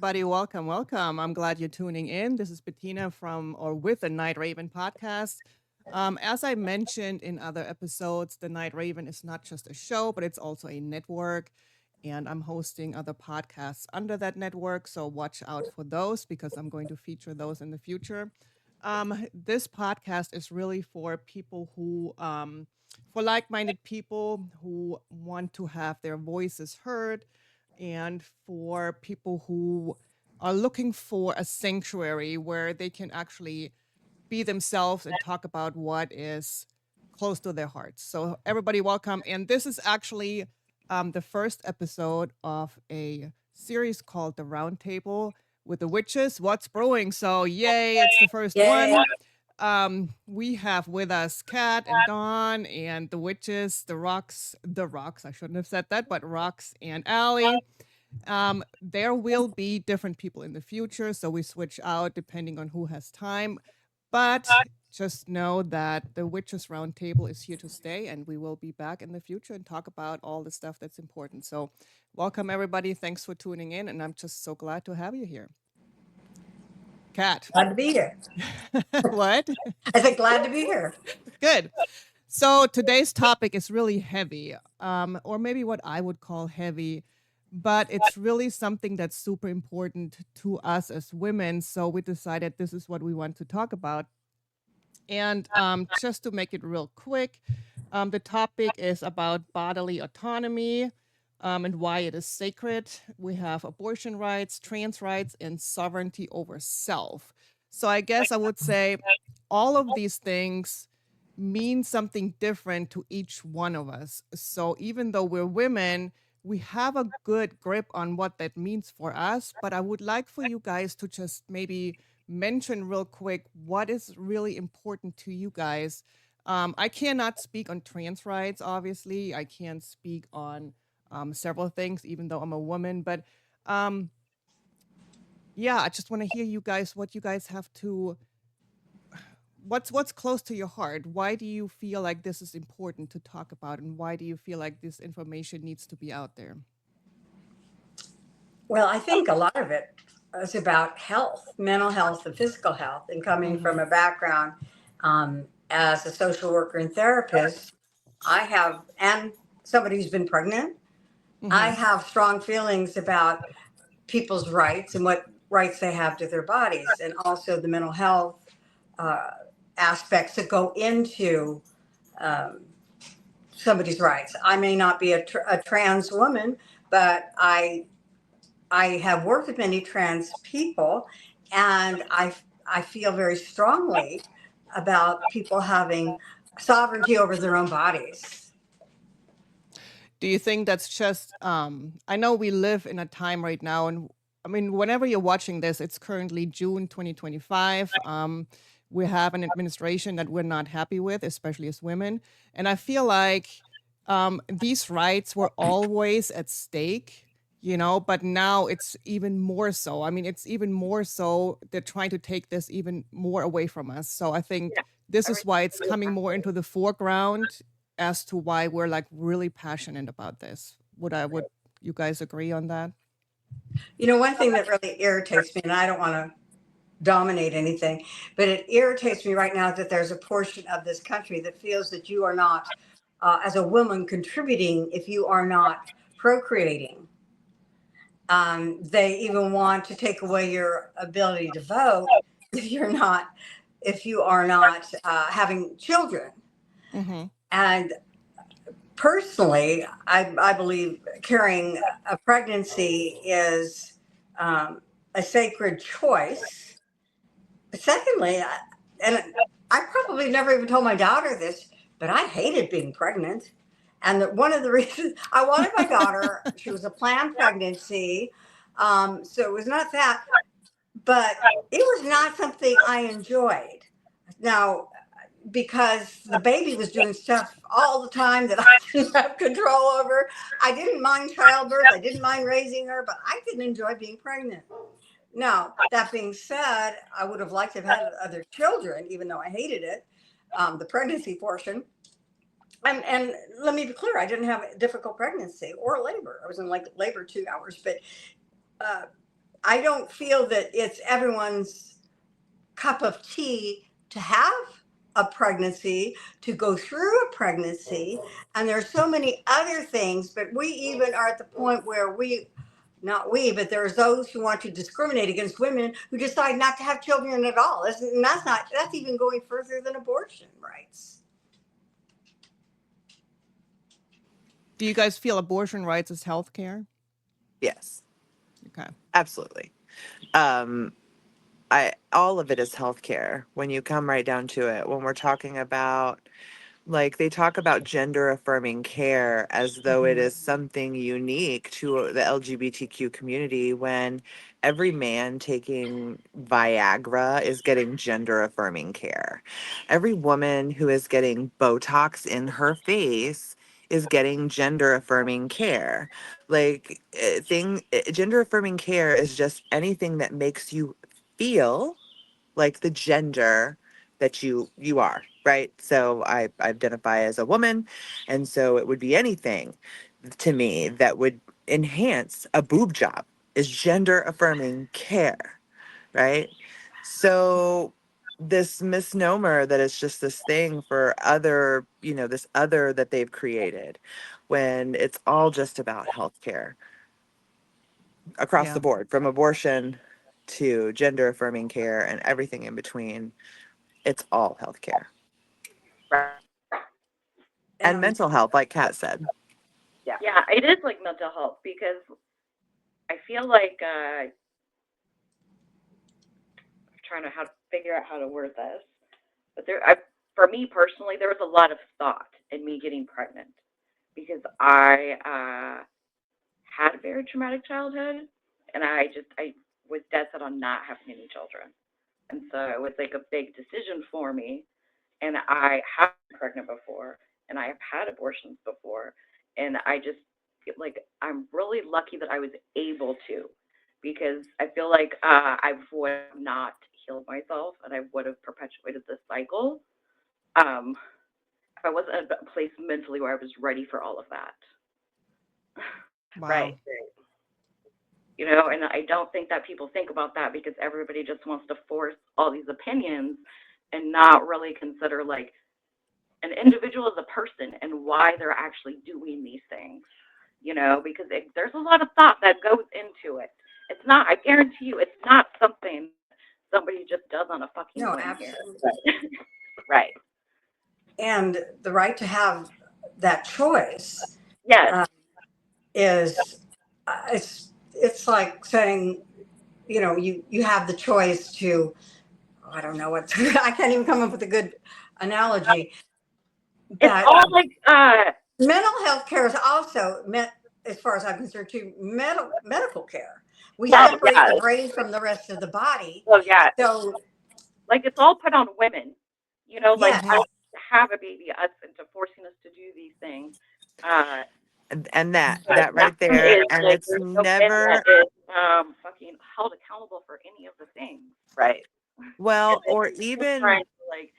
everybody. Welcome, welcome. I'm glad you're tuning in. This is Bettina from or with the Night Raven podcast. As I mentioned in other episodes, the Night Raven is not just a show, but it's also a network. And I'm hosting other podcasts under that network. So watch out for those because I'm going to feature those in the future. This podcast is really for people for like minded people who want to have their voices heard and for people who are looking for a sanctuary where they can actually be themselves and talk about what is close to their hearts. So, everybody, welcome. And this is actually the first episode of a series called The Roundtable with the Witches. What's Brewing? So, yay, it's the first Yay. one. We have with us Kat and Dawn and the Witches, the Rocks, I shouldn't have said that, but Rocks and Allie. There will be different people in the future, so we switch out depending on who has time. But just know that the Witches Roundtable is here to stay, and we will be back in the future and talk about all the stuff that's important. So, welcome everybody. Thanks for tuning in, and I'm just so glad to have you here. Kat. Glad to be here. What? I said glad to be here. Good. So today's topic is really heavy, or maybe what I would call heavy, but it's really something that's super important to us as women. So we decided this is what we want to talk about. And just to make it real quick, the topic is about bodily autonomy and why it is sacred. We have abortion rights, trans rights, and sovereignty over self. So I guess I would say all of these things mean something different to each one of us. So even though we're women, we have a good grip on what that means for us. But I would like for you guys to just maybe mention real quick what is really important to you guys. I cannot speak on trans rights, obviously. I can't speak on several things, even though I'm a woman. But yeah, I just want to hear you guys, what you guys have to what's close to your heart. Why do you feel like this is important to talk about, and why do you feel like this information needs to be out there? Well, I think a lot of it is about health, mental health, and physical health. And coming from a background as a social worker and therapist, and somebody who's been pregnant, I have strong feelings about people's rights and what rights they have to their bodies, and also the mental health aspects that go into somebody's rights. I may not be a trans woman, but I have worked with many trans people, and I feel very strongly about people having sovereignty over their own bodies. Do you think that's just I know we live in a time right now, and I mean, whenever you're watching this, it's currently June 2025. We have an administration that we're not happy with, especially as women. And I feel like these rights were always at stake, but now it's even more so. I mean, it's even more so they're trying to take this even more away from us. So I think this is why it's coming more into the foreground as to why we're like really passionate about this. Would you guys agree on that? One thing that really irritates me, and I don't want to dominate anything, but it irritates me right now that there's a portion of this country that feels that you are not, as a woman, contributing if you are not procreating. They even want to take away your ability to vote if you are not having children. And personally, I believe carrying a pregnancy is a sacred choice. Secondly, and I probably never even told my daughter this, but I hated being pregnant. And one of the reasons I wanted my daughter, she was a planned pregnancy. So it was not that, but it was not something I enjoyed. Now, because the baby was doing stuff all the time that I didn't have control over. I didn't mind childbirth. I didn't mind raising her, but I didn't enjoy being pregnant. Now, that being said, I would have liked to have had other children, even though I hated it, the pregnancy portion. And let me be clear, I didn't have a difficult pregnancy or labor. I was in like labor 2 hours, but I don't feel that it's everyone's cup of tea to have a pregnancy, to go through a pregnancy. And there's so many other things, but we even are at the point where not we, but there's those who want to discriminate against women who decide not to have children at all. And that's even going further than abortion rights. Do you guys feel abortion rights is health care? Yes, Okay. absolutely. Um, I all of it is healthcare when you come right down to it. When we're talking about, like, they talk about gender affirming care as though it Hmm. is something unique to the LGBTQ community, when every man taking Viagra is getting gender affirming care. Every woman who is getting Botox in her face is getting gender affirming care. Like, gender affirming care is just anything that makes you feel like the gender that you are, right? So I identify as a woman, and so it would be anything to me that would enhance a boob job is gender affirming care, right? So this misnomer that it's just this thing for other, this other that they've created, when it's all just about healthcare across the Yeah. board, from abortion to gender affirming care and everything in between. It's all healthcare and And mental health, like Kat said. Yeah, it is like mental health because I feel like I'm trying to how to figure out how to word this, but for me personally, there was a lot of thought in me getting pregnant because I had a very traumatic childhood, and I was dead set on not having any children, and so it was like a big decision for me. And I have been pregnant before, and I have had abortions before, and I just like I'm really lucky that I was able to, because I feel like I would have not healed myself, and I would have perpetuated this cycle um, if I wasn't at a place mentally where I was ready for all of that. Right. Wow. And I don't think that people think about that because everybody just wants to force all these opinions and not really consider like an individual as a person and why they're actually doing these things, because there's a lot of thought that goes into it. It's not, I guarantee you, it's not something somebody just does on a fucking no, whim here. absolutely. Right. And the right to have that choice Yes. uh, is it's like saying, you have the choice to, I don't know what I can't even come up with a good analogy, It's but all like, mental health care is also meant, as far as I'm concerned, to medical care. We well, separate yeah. the brain from the rest of the body. Well, yeah. So Like, it's all put on women, like, yes, Hmm. us to have a baby, us into forcing us to do these things. Uh, And that right nothing there, is and like it's there's no man that never, is fucking held accountable for any of the things. Right. well, or Just even, trying to like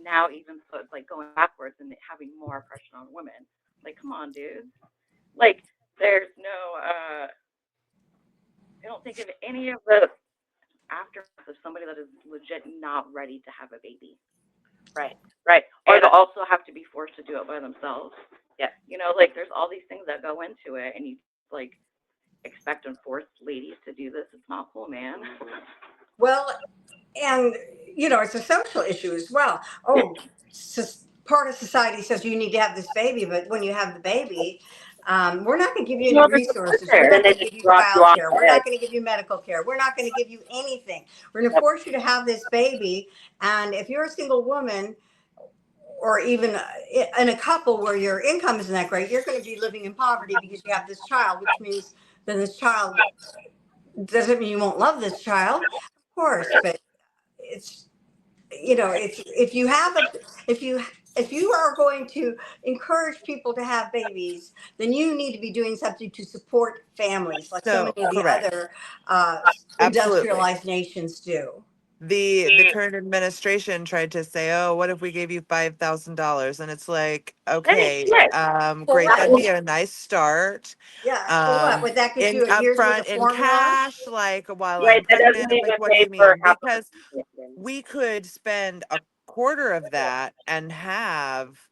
now even so it's like going backwards and having more pressure on women. Like, come on, dude. Like there's no I don't think of any of the aftermath of somebody that is legit not ready to have a baby. Right. Right. Or they'll also have to be forced to do it by themselves. Yeah. Like there's all these things that go into it and you like expect and force ladies to do this. It's not cool, man. well, and it's a social issue as well. Yeah. Oh, part of society says you need to have this baby, but when you have the baby, we're not going to give you any There's support resources. We're there. not Then they going to just give you drop you child off care. the We're edge. not going to give you medical care. We're not going to give you anything. We're going to Yep. force you to have this baby. And if you're a single woman, or even in a couple where your income isn't that great, you're going to be living in poverty because you have this child, which means then this child doesn't mean you won't love this child, of course, but it's it's if you are going to encourage people to have babies, then you need to be doing something to support families like so so many of the correct. other Absolutely. industrialized nations do. the current administration tried to say, "Oh, what if we gave you $5,000?" And it's like, okay, Right. For great, what? that'd be a nice start. Yeah, for what? Would that get In you a here's where the upfront in formula? cash, like while Right. I'm That doesn't pregnant. Like, even what do pay you for mean? half of Because the situation. we could spend a quarter of that and have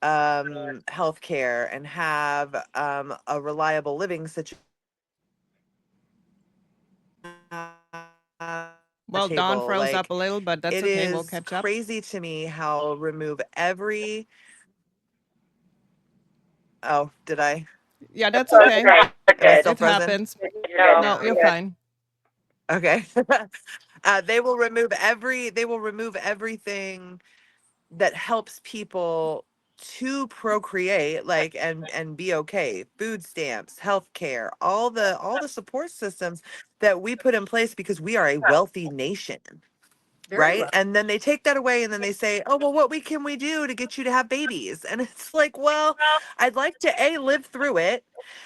healthcare and have a reliable living situation Well, Dawn table. froze up Like, a little, but that's it okay. We'll is catch up. crazy to me how remove every oh, did I Yeah, that's So it's okay. okay. We're am I good. still It frozen? happens. You're good No, now. you're fine. Okay. They will remove everything that helps people to procreate, like, and be okay. Food stamps, healthcare, all the support systems that we put in place because we are a wealthy nation. Very Right. well. And then they take that away and then they say, oh, well, what we can we do to get you to have babies? And it's like, well, I'd like to live through it,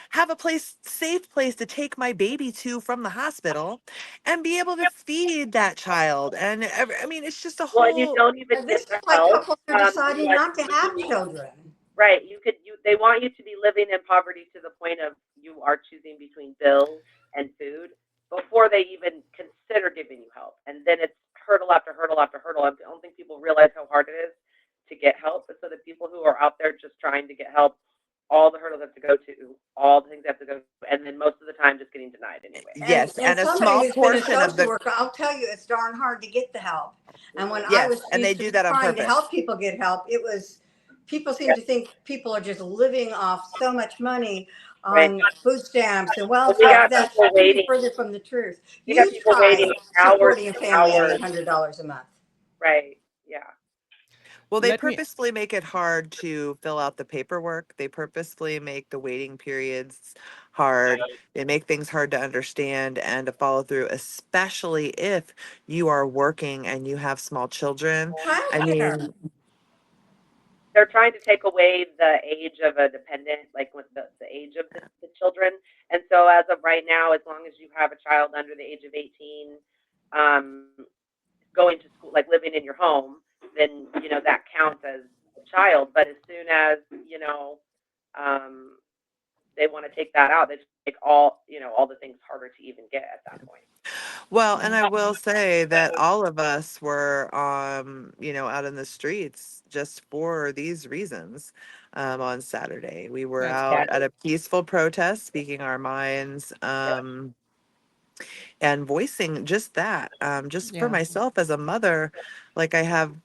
have a safe place to take my baby to from the hospital and be able to feed that child. And I mean, it's just a Well, and you whole, don't even And get this is the why help. couples are deciding Like not to have children. right. They want you to be living in poverty to the point of you are choosing between bills and food before they even consider giving you help. And then it's hurdle after hurdle after hurdle. I don't think people realize how hard it is to get help. And so the people who are out there just trying to get help, all the hurdles they have to go to, all the things they have to go to, and then most of the time just getting denied anyway. And yes. and And a somebody small who's been a portion of social the, worker, I'll tell you, it's darn hard to get the help. And when I yes. was And they used to do that on trying to purpose. help people get help, it was people seem to think people are just living off so much money Right. on food stamps and But we welfare. got That people couldn't be waiting. further from the truth. We got You people waiting try hours supporting a and family on hours. $800 a month. Right. Yeah. Well, they Let me purposefully make it hard to fill out the paperwork. They purposefully make the waiting periods hard. They make things hard to understand and to follow through, especially if you are working and you have small children. I Childcare. mean, They're trying to take away the age of a dependent, like with the age of the children. And so as of right now, as long as you have a child under the age of 18, um, going to school, like living in your home, then, that counts as a child. But as soon as, um, they want to take that out, they make all the things harder to even get at that point. well, and yeah. I will say that all of us were, out in the streets just for these reasons. On Saturday, we were That's out great. at a peaceful protest, speaking our minds. Yep. And voicing just that, just for Yeah. myself as a mother, like I have,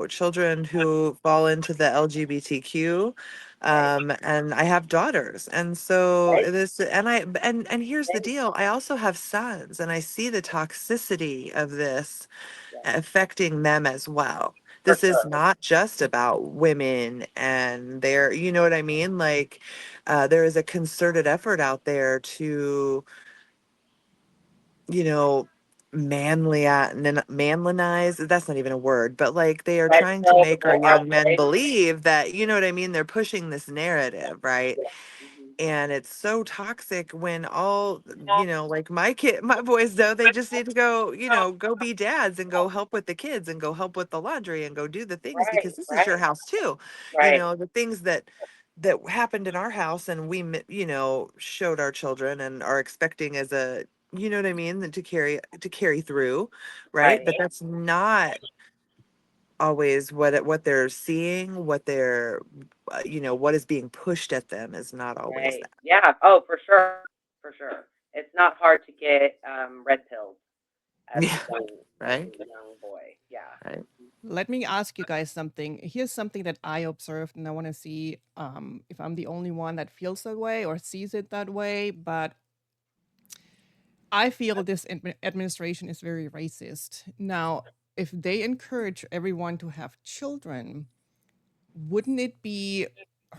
children who fall into the LGBTQ, Right. and I have daughters, and so Right. this, and here's the deal: I also have sons, and I see the toxicity of this Yeah. affecting them as well. For This is sure. not just about women and their, you know what I mean? Like, there is a concerted effort out there to, you know, manlinize. That's not even a word, but like they are Right. trying to So make our our young men boys. believe that, you know what I mean? They're pushing this narrative, right? Yeah. Mm-hmm. And it's so toxic when all, like my boys though, they just need to go, go be dads and go help with the kids and go help with the laundry and go do the things Right. because this is your Right. house too. Right. The things that happened in our house and we showed our children and are expecting as a, you know what I mean, that to carry through, right? Right. But that's not always what they're seeing, what they're, what is being pushed at them is not always Right. that. Yeah. Oh, for sure. For sure. It's not hard to get red pills as Yeah. Right. a young boy. Yeah. Right. Let me ask you guys something. Here's something that I observed, and I want to see if I'm the only one that feels that way or sees it that way. But I feel this administration is very racist. Now, if they encourage everyone to have children, wouldn't it be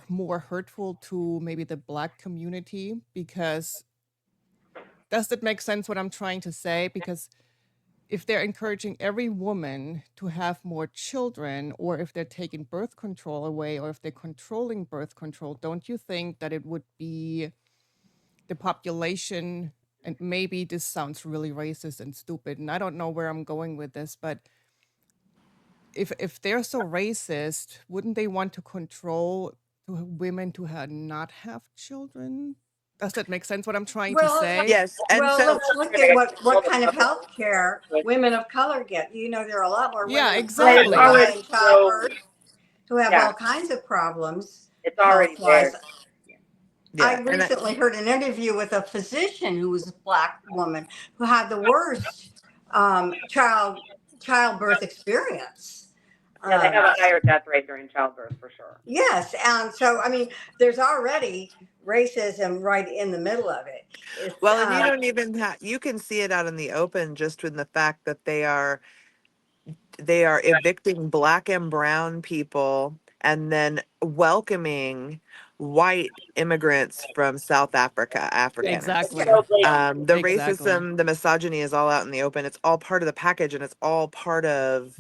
more hurtful to maybe the Black community? Because does that make sense what I'm trying to say? Because if they're encouraging every woman to have more children, or if they're taking birth control away, or if they're controlling birth control, don't you think that it would be the population and maybe this sounds really racist and stupid, and I don't know where I'm going with this, but if they're so racist, wouldn't they want to control women to not have children? Does that make sense? What I'm trying to Well, say? Yes, and well, so let's look at what kind of health care women of color get. You know, there are a lot more Yeah, women of And color it's who exactly. die already in so, childbirth, who have yeah, all kinds of problems it's health already there. wise. I yeah, and recently heard an interview with a physician who was a black woman who had the worst childbirth experience. Yeah, they have Um, a higher death rate during childbirth for sure. yes, and so I mean, there's already racism right in the middle of it. It's well, and you don't even have, you can see it out in the open just in the fact that they are evicting black and brown people and then welcoming white immigrants from South Africa, It's Africans. Exactly. so blatant. The Exactly. racism, the misogyny is all out in the open. It's all part of the package and it's all part of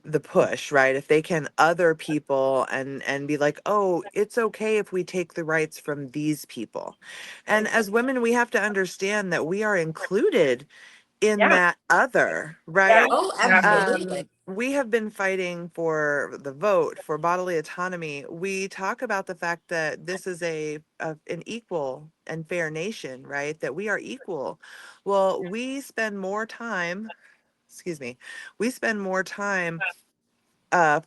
the push, right? If they can other people and be like, oh, it's okay if we take the rights from these people. And as women, we have to understand that we are included in Yeah, that other, yeah, right? oh, Mhm. absolutely. We have been fighting for the vote for bodily autonomy. We talk about the fact that this is an equal and fair nation, right? That we are equal. Well, we spend more time, excuse me, we spend more time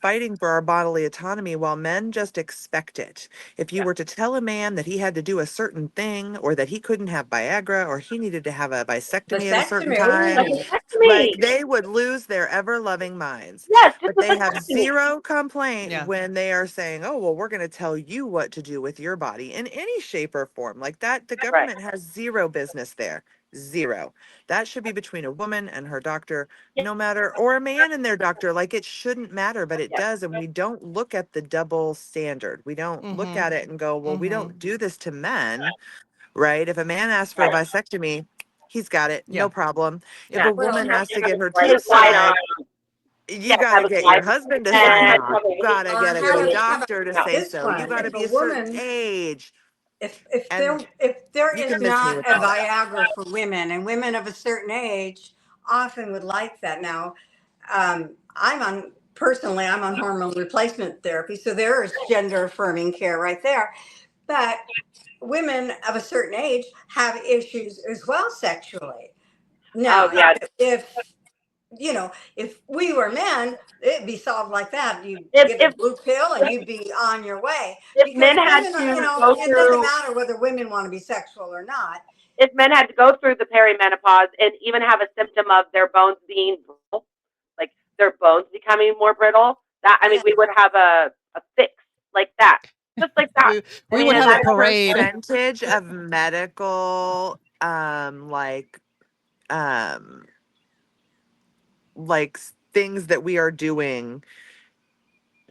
fighting for our bodily autonomy while men just expect it. If you yeah. were to tell a man that he had to do a certain thing or that he couldn't have Viagra or he needed to have a vasectomy at a certain Vasectomy. time, Ooh. like Vasectomy. they would lose their ever loving minds. Yes, just But a they have vasectomy. zero complaint Yeah. when they are saying, oh, well, we're going to tell you what to do with your body in any shape or form. Like that, the Right. government has zero business there. Zero. That should be between a woman and her doctor, Yeah, no matter, or a man and their doctor. Like it shouldn't matter, but it yeah, does. And we don't look at the double standard. We don't look Mhm. at it and go, well, we Mhm. don't do this to men, right? If a man asks for a right. vasectomy, he's got it, no Yeah. problem. If Yeah. a Well, woman Have has to to have get a her his tubes light on. tied, you Yeah, got have to his get your light husband to sign and off. You something. got to get a how good about doctor to No. say this so. You one? got to If a be a certain woman, age. if And there you is convinced me not with a that. Viagra for women, and women of a certain age often would like that. Now, I'm on hormone replacement therapy, so there is gender affirming care right there. But women of a certain age have issues as well sexually. Oh Now, yeah. if you know, if we were men, it'd be solved like that. You If get a if blue pill and you'd be on your way. if Because men had women, to go it doesn't through matter whether women want to be sexual or not. if men had to go through the perimenopause and even have a symptom of their bones being brittle, like their bones becoming more brittle, that I mean Yeah. we would have a fix like that. Just like that. we I we mean would and have a The that's parade. percentage of medical um things that we are doing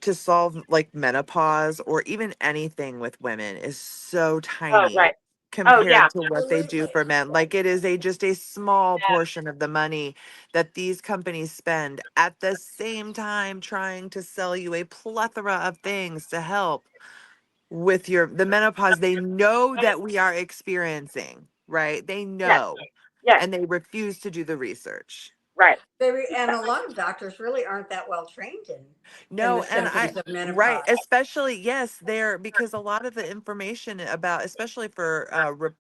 to solve like menopause or even anything with women is so oh tiny right. Oh yeah. compared to what they do Absolutely. for men. Like it is just a small Yeah. portion of the money that these companies spend at the same time trying to sell you a plethora of things to help with the menopause they know that we are experiencing, right? They Yes. know Yes. and they refuse to do the research. Right. And a lot of doctors really aren't that well trained in No, the and symptoms of right, menopause. especially, yes, there, because a lot of the information about, especially for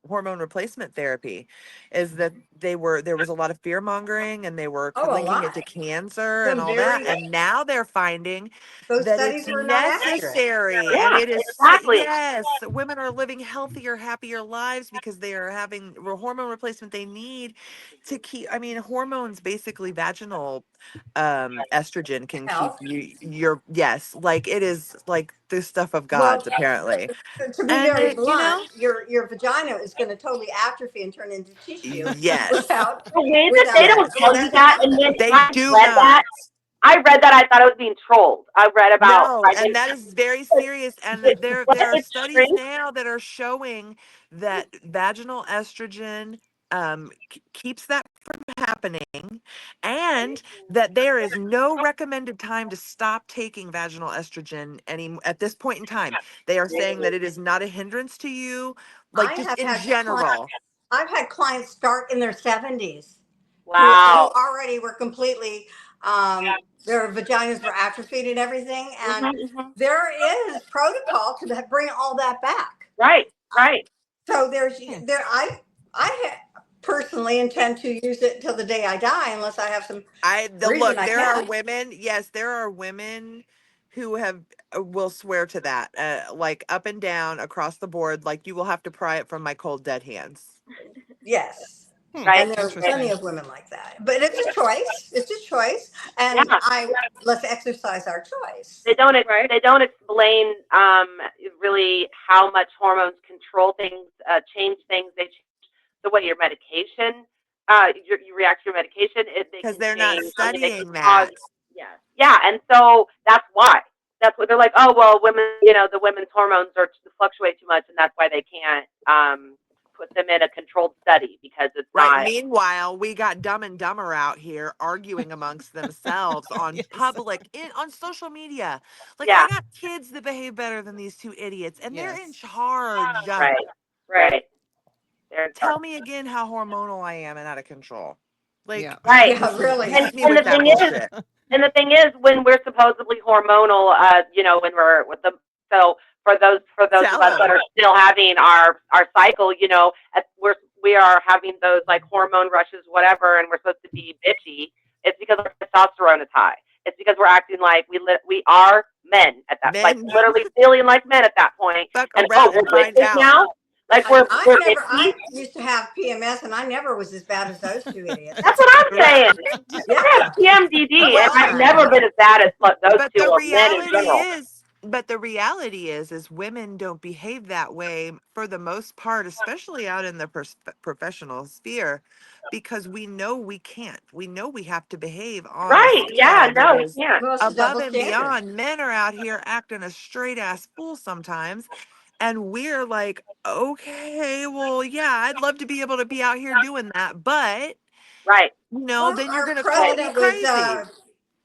hormone replacement therapy, is that there was a lot of fear mongering and they were Oh, a linking it to lot. cancer and Some all that. very, And now they're finding those that it's studies were not accurate. necessary and Yeah, it is, exactly. yes, women are living healthier, happier lives because they are having hormone replacement they need to keep, I mean, hormones, basically vaginal estrogen can keep Health. yes, like it is like the stuff of Well, gods apparently. to be And very it, blunt, your vagina is going to totally atrophy and turn into tissue yes, without The way that they without don't yes, tell you that that, and happening. then they I do read not. that. I read that. I thought I was being trolled. I read about No, and pregnant. that is very serious. And What there are it's studies true. now that are showing that vaginal estrogen keeps that from happening, and that there is no recommended time to stop taking vaginal estrogen any at this point in time. They are saying that it is not a hindrance to you, like I just have in had clients general. I've had clients start in their 70s who Wow. already were completely, their vaginas were atrophied and everything. And Hmm. there is protocol to bring all that back. Right. Right. So Hmm. personally intend to use it till the day I die, unless I have some reason Look, I there are can't. women, yes, there are women who have will swear to that, like up and down across the board, like you will have to pry it from my cold dead hands. Yes. Hmm. Right. And there's plenty Interesting. of women like that. But it's a choice. It's a choice. Yeah. And let's exercise our choice. They don't. Right. They don't explain really how much hormones control things, change things. They change the way your medication, you react to your medication. They Because can they're not change. I mean, they can studying cause. that. Yes. Yeah, and so that's why. That's what they're like. Oh well, women. The women's hormones fluctuate too much, and that's why they can't put them in a controlled study because it's Right. not. Meanwhile, we got Dumb and Dumber out here arguing amongst themselves on Yes. on social media. Like, Yeah. I got kids that behave better than these two idiots, and they're in Yes. charge. Right. Right. They're in charge. Tell me again how hormonal I am and out of control. Yeah. Like, Right. Yeah, really. hit me And with the that thing is, bullshit. when we're supposedly hormonal, when we're with the so for those of Tell us that them. are still having our cycle, we are having those like hormone rushes, whatever, and we're supposed to be bitchy. It's because our testosterone is high. It's because we're acting like we are men at that, like Men, literally feeling like men at that point. fuck And oh, around we're and find bitches out. now. Like we're I bitchy. used to have PMS and I never was as bad as those two idiots. That's what I'm Right. saying. I Yeah. have PMDD, and Well I've done. never been as bad as those But two the of men in reality general. is, but the reality is women don't behave that way for the most part, especially out in the professional sphere, because we know we can't. We know we have to behave on a Right? Yeah. scale that No, we is can't. Well, it's a above double and standard. beyond. Men are out here acting a straight ass fool sometimes, and we're like, okay, well, yeah, I'd love to be able to be out here doing that, but Right. Well, then you're our gonna call me president was crazy.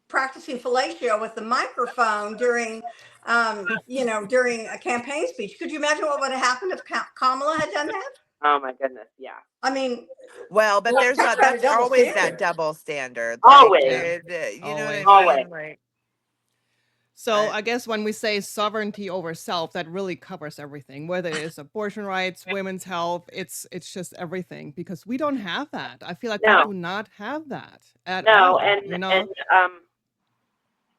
practicing fellatio with the microphone during a campaign speech. Could you imagine what would have happened if Kamala had done that? Oh my goodness. Yeah. I mean, Well, but talk about a that's double always that standard. double standard. Like, Always. Yeah. you know what I Always. Always. mean? Like, So I, I guess when we say sovereignty over self, that really covers everything. Whether it's abortion rights, women's health, it's just everything because we don't have that. I feel like we No. do not have that at No. all.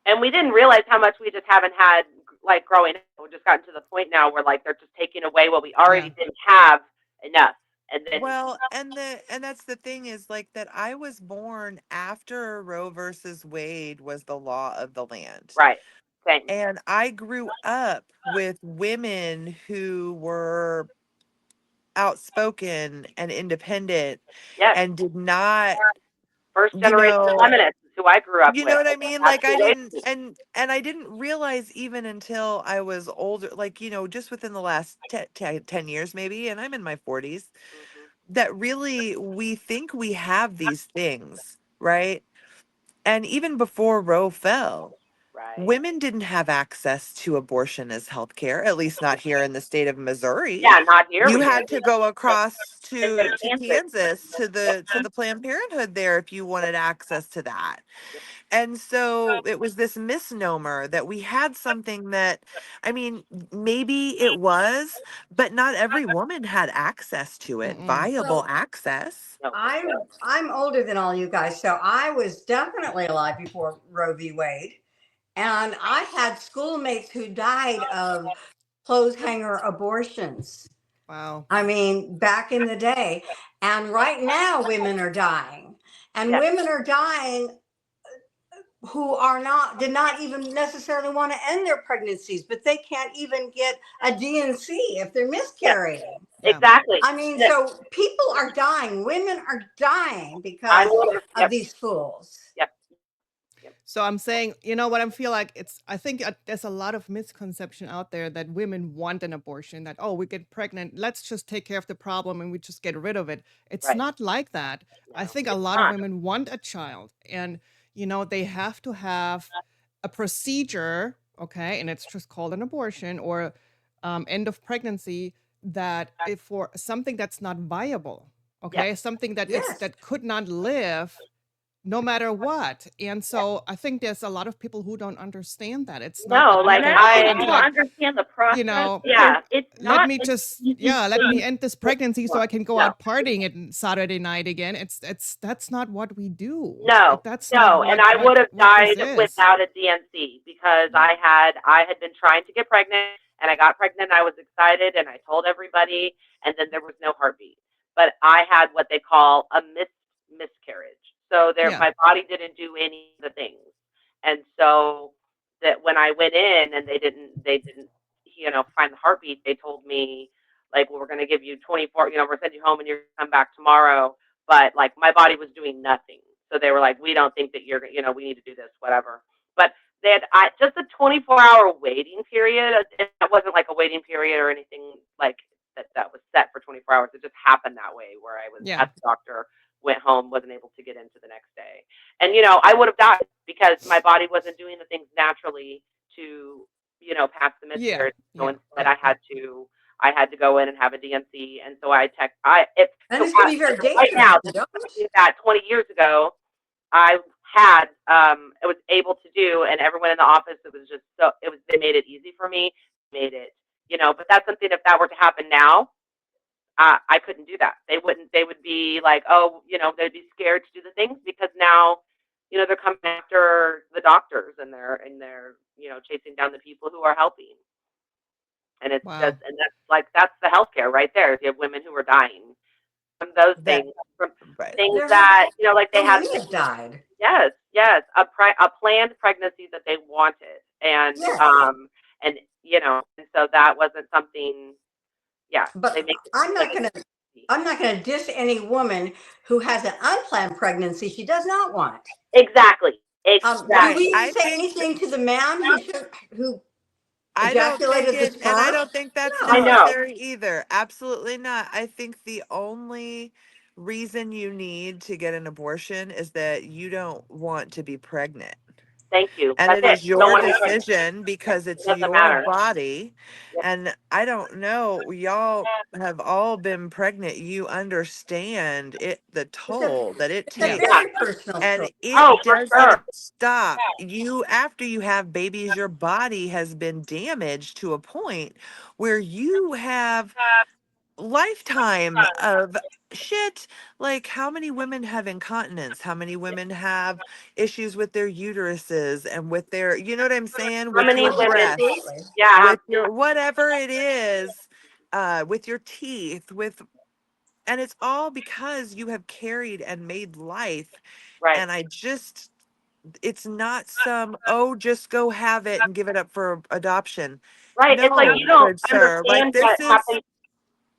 And we didn't realize how much we just haven't had like growing up. We've just gotten to the point now where like they're just taking away what we Yeah. already didn't have enough, and then well, and that's the thing is like that I was born after Roe versus Wade was the law of the land. right. Same. And I grew up with women who were outspoken and independent Yes. and did not, First you generation know, feminists is who I grew up you know with. what I mean? That's Like, who I they. didn't, and I didn't realize even until I was older, like, just within the last 10 years maybe, and I'm in my 40s, Mhm. that really we think we have these things, right? And even before Roe fell, Right. women didn't have access to abortion as healthcare, at least not here in the state of Missouri. Yeah, not here You we had did. to go across And get to Kansas. Kansas to the Planned Parenthood there if you wanted access to that. And so it was this misnomer that we had something that, I mean, maybe it was, but not every woman had access to it, Mm-mm. viable Well, access. No, for sure. I'm older than all you guys, so I was definitely alive before Roe v. Wade. And I had schoolmates who died of clothes hanger abortions. Wow. I mean, back in the day. And right now, women are dying. And Yes. women are dying who did not even necessarily want to end their pregnancies, but they can't even get a DNC if they're Yes. miscarrying. Yeah. Exactly. I mean, Yes. so people are dying. Women are dying I because will. of Yep. these fools. Yep. So I'm saying, what I feel like I think there's a lot of misconception out there that women want an abortion, that, oh, we get pregnant, let's just take care of the problem and we just get rid of it. It's Right. not like that. I No, think a it's lot of not. women want a child and, they have to have a procedure, okay, and it's just called an abortion or end of pregnancy that if for something that's not viable. okay? Something that Yes. that could not live no matter what. And so I think there's a lot of people who don't understand that. It's not No, that you like And go that's out if and you be don't I like, understand the you process. know, yeah. It's let not me an just easy let me thing end this to pregnancy so work. I can go No. out partying at Saturday night again. It's that's not what we do. No, Like that's not no, and I would have what this died is. without a DNC because I had been trying to get pregnant and I got pregnant. I was excited and I told everybody, and then there was no heartbeat. But I had what they call a miscarriage. So Yeah. my body didn't do any of the things, and so that when I went in and they didn't find the heartbeat, they told me like, well, we're going to give you 24. We're sending you home and you're going to come back tomorrow, but like my body was doing nothing. So they were like, we don't think that we need to do this, whatever. But they had just a 24-hour waiting period. It wasn't like a waiting period or anything like that was set for 24 hours. It just happened that way where I was Yeah. at the doctor, went home, wasn't able to get into the next day. And, I would have died because my body wasn't doing the things naturally to, pass the Yeah. miscarriage. So Yeah. instead Yeah. I had to go in and have a DNC. And so I text, I, if, And so it's going to be very right dangerous now, if you don't. that 20 years ago, I I was able to do, and everyone in the office, they made it easy for me, made it, but that's something, if that were to happen now, I couldn't do that. They would be like, oh, they'd be scared to do the things because now, they're coming after the doctors and they're chasing down the people who are helping. And it's just, Wow. and that's the healthcare right there. If you have women who are dying from those That things, from right. things There have that, like they so had, many have died. yes, yes, a planned pregnancy that they wanted. And, Yes. and, and so that wasn't something, yeah, they But make it I'm like not going to I'm not going to diss any woman who has an unplanned pregnancy she does not want. exactly, Do Right. we exactly. need to I say think anything to the man who I don't think ejaculated the it, and I sperm? don't think that's I No. know. necessary either. Absolutely not. I think the only reason you need to get an abortion is that you don't want to be pregnant. Thank you. And That's it it. is You don't your want to be pregnant. decision because It it's doesn't your matter. body. Yep. And I don't know, y'all have all been pregnant. You understand the It's a toll that it it's a Yeah. Yeah. very takes. personal And choice. it Oh, for doesn't sure. stop. After you have babies, your body has been damaged to a point where you have lifetime of shit. Like, how many women have incontinence? How many women have issues with their uteruses and with their, you know what I'm saying, How with many your women? breasts, Absolutely. Yeah. with your whatever it is, with your teeth, with, and it's all because you have carried and made life. Right. And it's not some, oh, just go have it and give it up for adoption. Right. It's like No, you don't good sir. Like, understand this what is happens.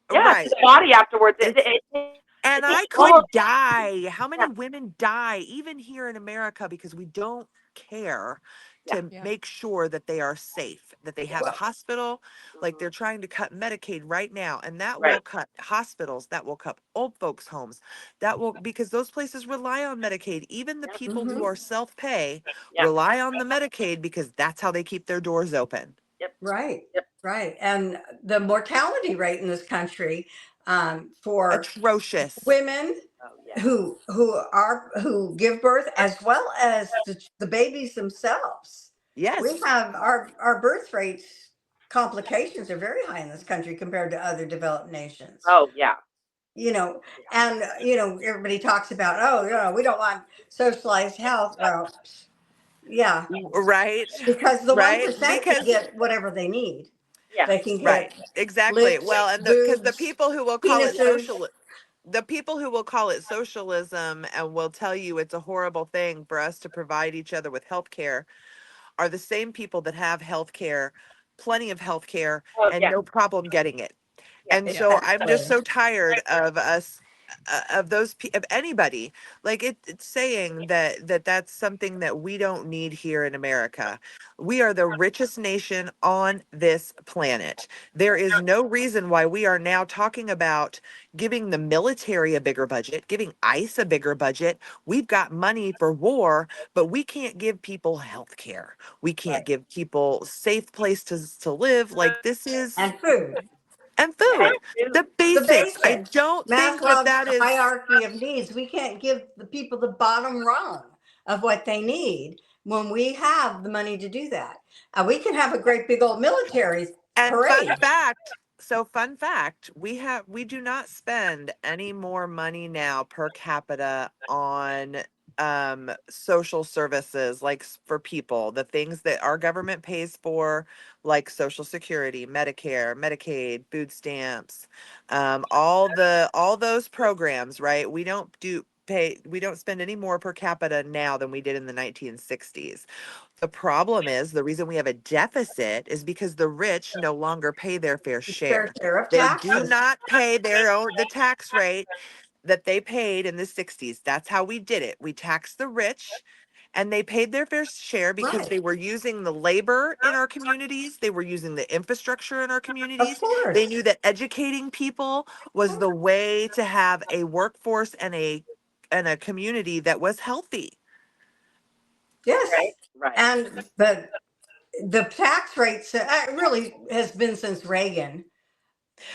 Yeah, to right. the body afterwards. It's And It's I almost. could die. How Yeah. many women die, even here in America, because we don't care Yeah. to Yeah. make sure that they are safe, that they have a Well, hospital? Like, Hmm. they're trying to cut Medicaid right now, and that Right. will cut hospitals, that will cut old folks' homes, that will, because those places rely on Medicaid. Even the Yep. people who mhm. are self pay Yeah. rely on the Medicaid because that's how they keep their doors open. Yep. Right. Yep. Right. And the mortality rate in this country for Atrocious. women Oh yeah. who give birth as well as the babies themselves. We Yes. have our birth rates complications are very high in this country compared to other developed nations. Oh yeah. You know, Yeah. and everybody talks about, oh, we don't want socialized health. Well, yeah, Right. because the Right. 1% can Because get whatever they need. Yeah. They can right, get exactly. lips, Well, and because the boobs, people who will call it penises. the people who will call it socialism and will tell you it's a horrible thing for us to provide each other with health care are the same people that have health care, plenty of health care, Oh and yeah. no problem getting it. Yeah. And Yeah. so I'm just Exactly. so tired of us, of of anybody, like it's saying that's something that we don't need here in America. We are the richest nation on this planet. There is no reason why we are now talking about giving the military a bigger budget, giving ICE a bigger budget. We've got money for war, but we can't give people health care. We can't Right. give people safe places to live. Like, this is And food. and And food. The The basics. I basics. don't think that Maslow's that is. hierarchy of needs. We can't give the people the bottom rung of what they need when we have the money to do that. We can have a great big old military And parade. fun fact, we do not spend any more money now per capita on social services like for people, the things that our government pays for, like Social Security, Medicare, Medicaid, food stamps, all those programs, right? We don't spend any more per capita now than we did in the 1960s. The problem is the reason we have a deficit is because the rich no longer pay their fair Fair share. share of They do taxes. not pay the tax rate that they paid in the 60s. That's how we did it. We taxed the rich and they paid their fair share because Right. they were using the labor in our communities. They were using the infrastructure in our Of communities. They course. knew that educating people was the way to have a workforce and a community that was healthy. Yes. Right. And the tax rates really has been since Reagan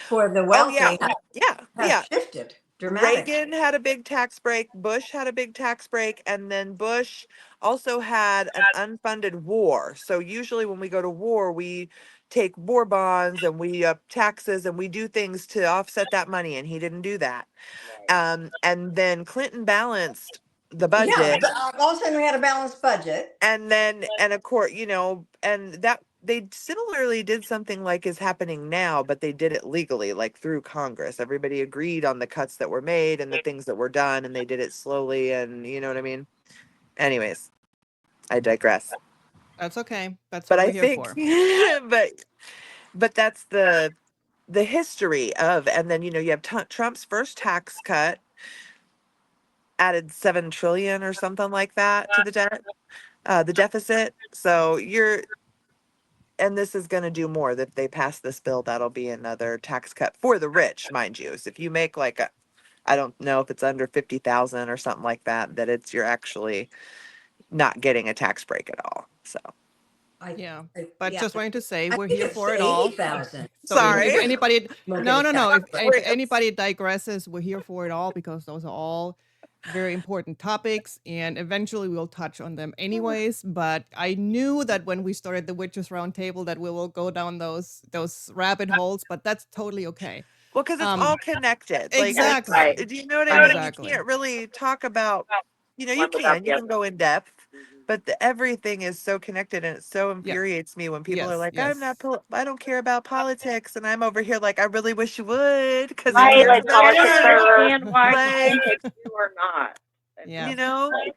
for the Oh yeah. wealthy Yeah. has Yeah. shifted dramatically. Reagan had a big tax break, Bush had a big tax break, and then Bush also had an unfunded war. So usually when we go to war, we take war bonds and we up taxes and we do things to offset that money, and he didn't do that. Right. And then Clinton balanced the Yeah, budget, all of a sudden we had a balanced budget. and of course, and that they similarly did something like is happening now, but they did it legally, like through Congress. Everybody agreed on the cuts that were made and the things that were done, and they did it slowly, and you know what I mean? Anyways, I digress. That's okay. That's But what I we're here think for. but that's the history of, and then you have Trump's first tax cut added 7 trillion or something like that to the debt, the deficit. So and this is going to do more. If they pass this bill, that'll be another tax cut for the rich, mind you. So if you make like I don't know if it's under 50,000 or something like that, you're actually not getting a tax break at all. So Yeah. I But yeah, just wanting to say I we're think here it's for it all. 80,000. So if sorry. anybody, Won't get no, a no, tax no. If break. anybody digresses, we're here for it all because those are all very important topics, and eventually we'll touch on them anyways. But I knew that when we started the Witches Roundtable that we will go down those rabbit holes, but that's totally okay. Well, because it's all Um, connected. Like exactly, do you know what I mean? You exactly. can't really talk about, you One without can the other. go in depth, Mhm. but everything is so connected, and it so Yeah. infuriates me when people are Yes. like, Yes. I don't care about politics, and I'm over here like, I really wish you would, because it Right, cares like about I don't politics you. are understand why Like, politics do or not. It's Yeah. you just know, like,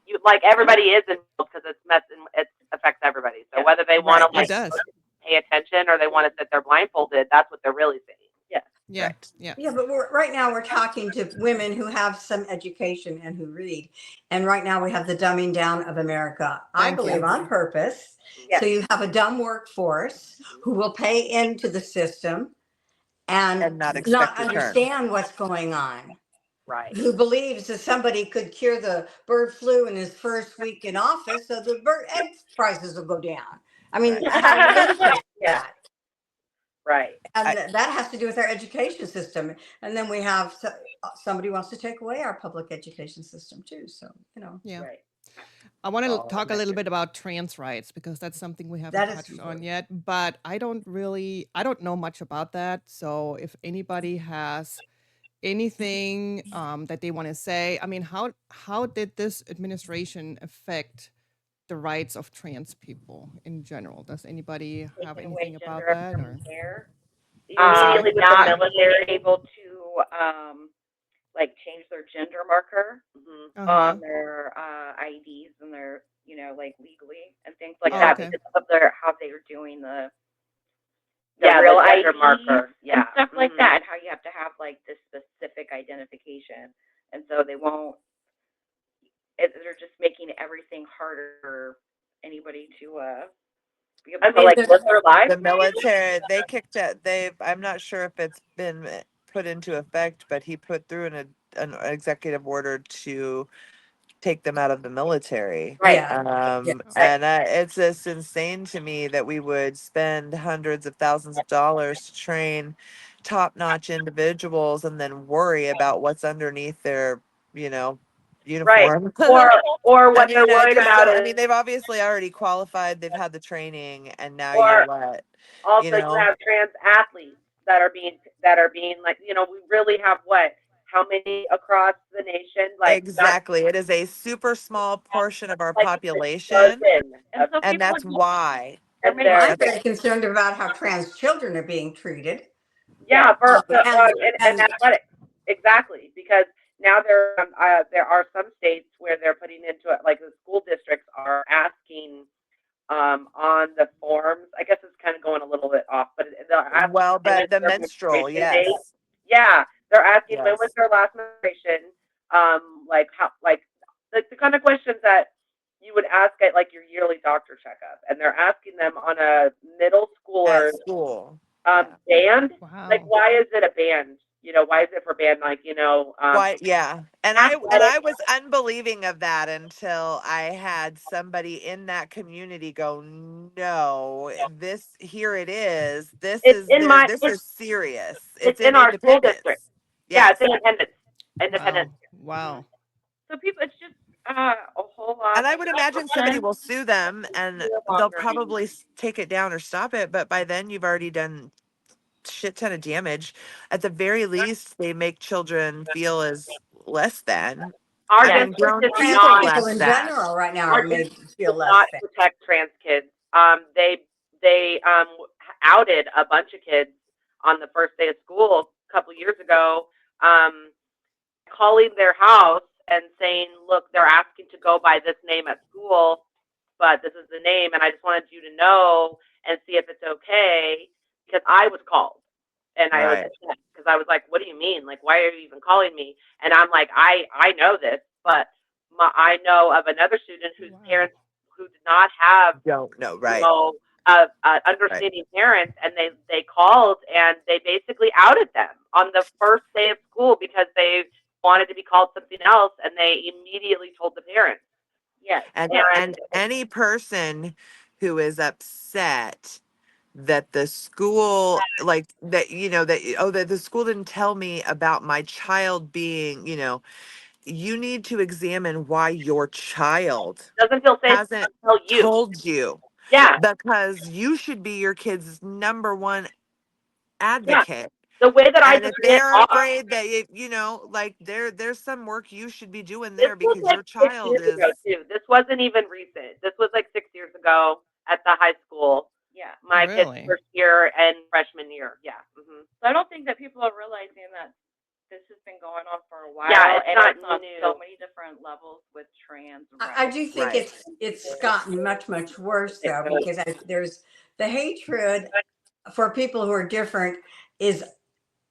you like everybody is involved because it's messing it affects everybody. So yeah, whether they want right, to It like does. pay attention or they want to sit there blindfolded, that's what they're really saying. yeah. Yeah. right. Yeah. Yeah, but right now we're talking to women who have some education and who read. And right now we have the dumbing down of America, I Thank believe you. on purpose. Yeah. So you have a dumb workforce who will pay into the system and And not not expect return. understand what's going on. Right. Who believes that somebody could cure the bird flu in his first week in office, so the bird egg prices will go down. I mean, Right. how ludicrous is Yeah. that? Right. And I, that has to do with our education system. And then we have somebody wants to take away our public education system too. So, Yeah. Right. I want to all talk a little connected. bit about trans rights because that's something we haven't That is touched on important. yet, but I don't know much about that. So if anybody has anything that they want to say, I mean, how did this administration affect the rights of trans people in general? Does anybody have Taking away anything about gender that affirming or? care. I'm sorry. Immediately with the Not. military able to like change their gender marker Mhm. Uh-huh. on their IDs and their like legally and things like Oh, Yeah. that okay. because of their how they are doing the Yeah. real The gender IDs marker. and Yeah. stuff like Mhm. that, and how you have to have like this specific identification, and so they won't. They're just making everything harder for anybody to be able I to mean, like live their lives. the military, they kicked it. I'm not sure if it's been put into effect, but he put through an executive order to take them out of the military. Right. Yeah. Yeah. Right. And it's just insane to me that we would spend hundreds of thousands of dollars to train top-notch individuals and then worry about what's underneath their, you know, Right. uniform. Or I what they're mean, I worried just about don't. I is, mean, they've obviously already qualified. They've had the training, and now you or what? You also you know, have trans athletes that are being like, we really have what? How many across the nation? Like not exactly. It is a super small portion of our like a population, dozen And of, so and people that's why. they're and making I'm they're That's very concerned about how trans children are being treated. yeah and And athletics exactly because now there are some states where they're putting into it, like the school districts are asking on the forms. I guess it's kind of going a little bit off, but they're asking well, when but the their menstrual, menstruation date. yes, Yeah, they're asking when was yes. their last menstruation. Like how, like the kind of questions that you would ask at like your yearly doctor checkup, and they're asking them on a middle At schooler school, yeah. band. Like, Wow. why is it a band? Why is it for band? Like, Why? Yeah, and I athletic. was unbelieving of that until I had somebody in that community go, "No, this here it is. This It's is in there. my. This is serious. It's It's in in our school district. Independence." Yeah, it's Yes, independence. Independence. Wow. Hmm Wow. so people it's just a whole lot and I would imagine somebody will sue them, and they'll mongering. probably take it down or stop it. But by then, you've already done shit ton of damage. At the very least, they make children feel as less than. Our I Yes. mean, district grown is trans people not. people less in than. general right now Our are made to district feel does less not than. protect trans kids. They outed a bunch of kids on the first day of school a couple years ago, um, calling their house and saying, "Look, they're asking to go by this name at school, but this is the name, and I just wanted you to know and see if it's okay," because I was called and I was Right. upset because I was like, "What do you mean? Like, why are you even calling me?" And I'm like, I know this, but I know of another student whose Wow. parents who did not have Don't know. you Right. know Right. understanding parents, and they called and they basically outed them on the first day of school because they wanted to be called something else, and they immediately told the parents. Yes. And And any person who is upset that the school, like that, that, oh, that the school didn't tell me about my child being, you need to examine why your child doesn't feel safe to hasn't tell you. told you, Yeah, because you should be your kid's number one yeah. advocate. The way that I And if defend it they're off, afraid that like there's some work you should be doing this there was because like your 6 years child ago is too. This wasn't even recent. This was like 6 years ago at the high school. Yeah. My kid's Really? first year and freshman year. Yeah. So I don't think that people are realizing that this has been going on for a while, Yeah, it's and not it's on new. so many different levels with trans I rights. do think right. it's gotten much worse though, because there's the hatred for people who are different is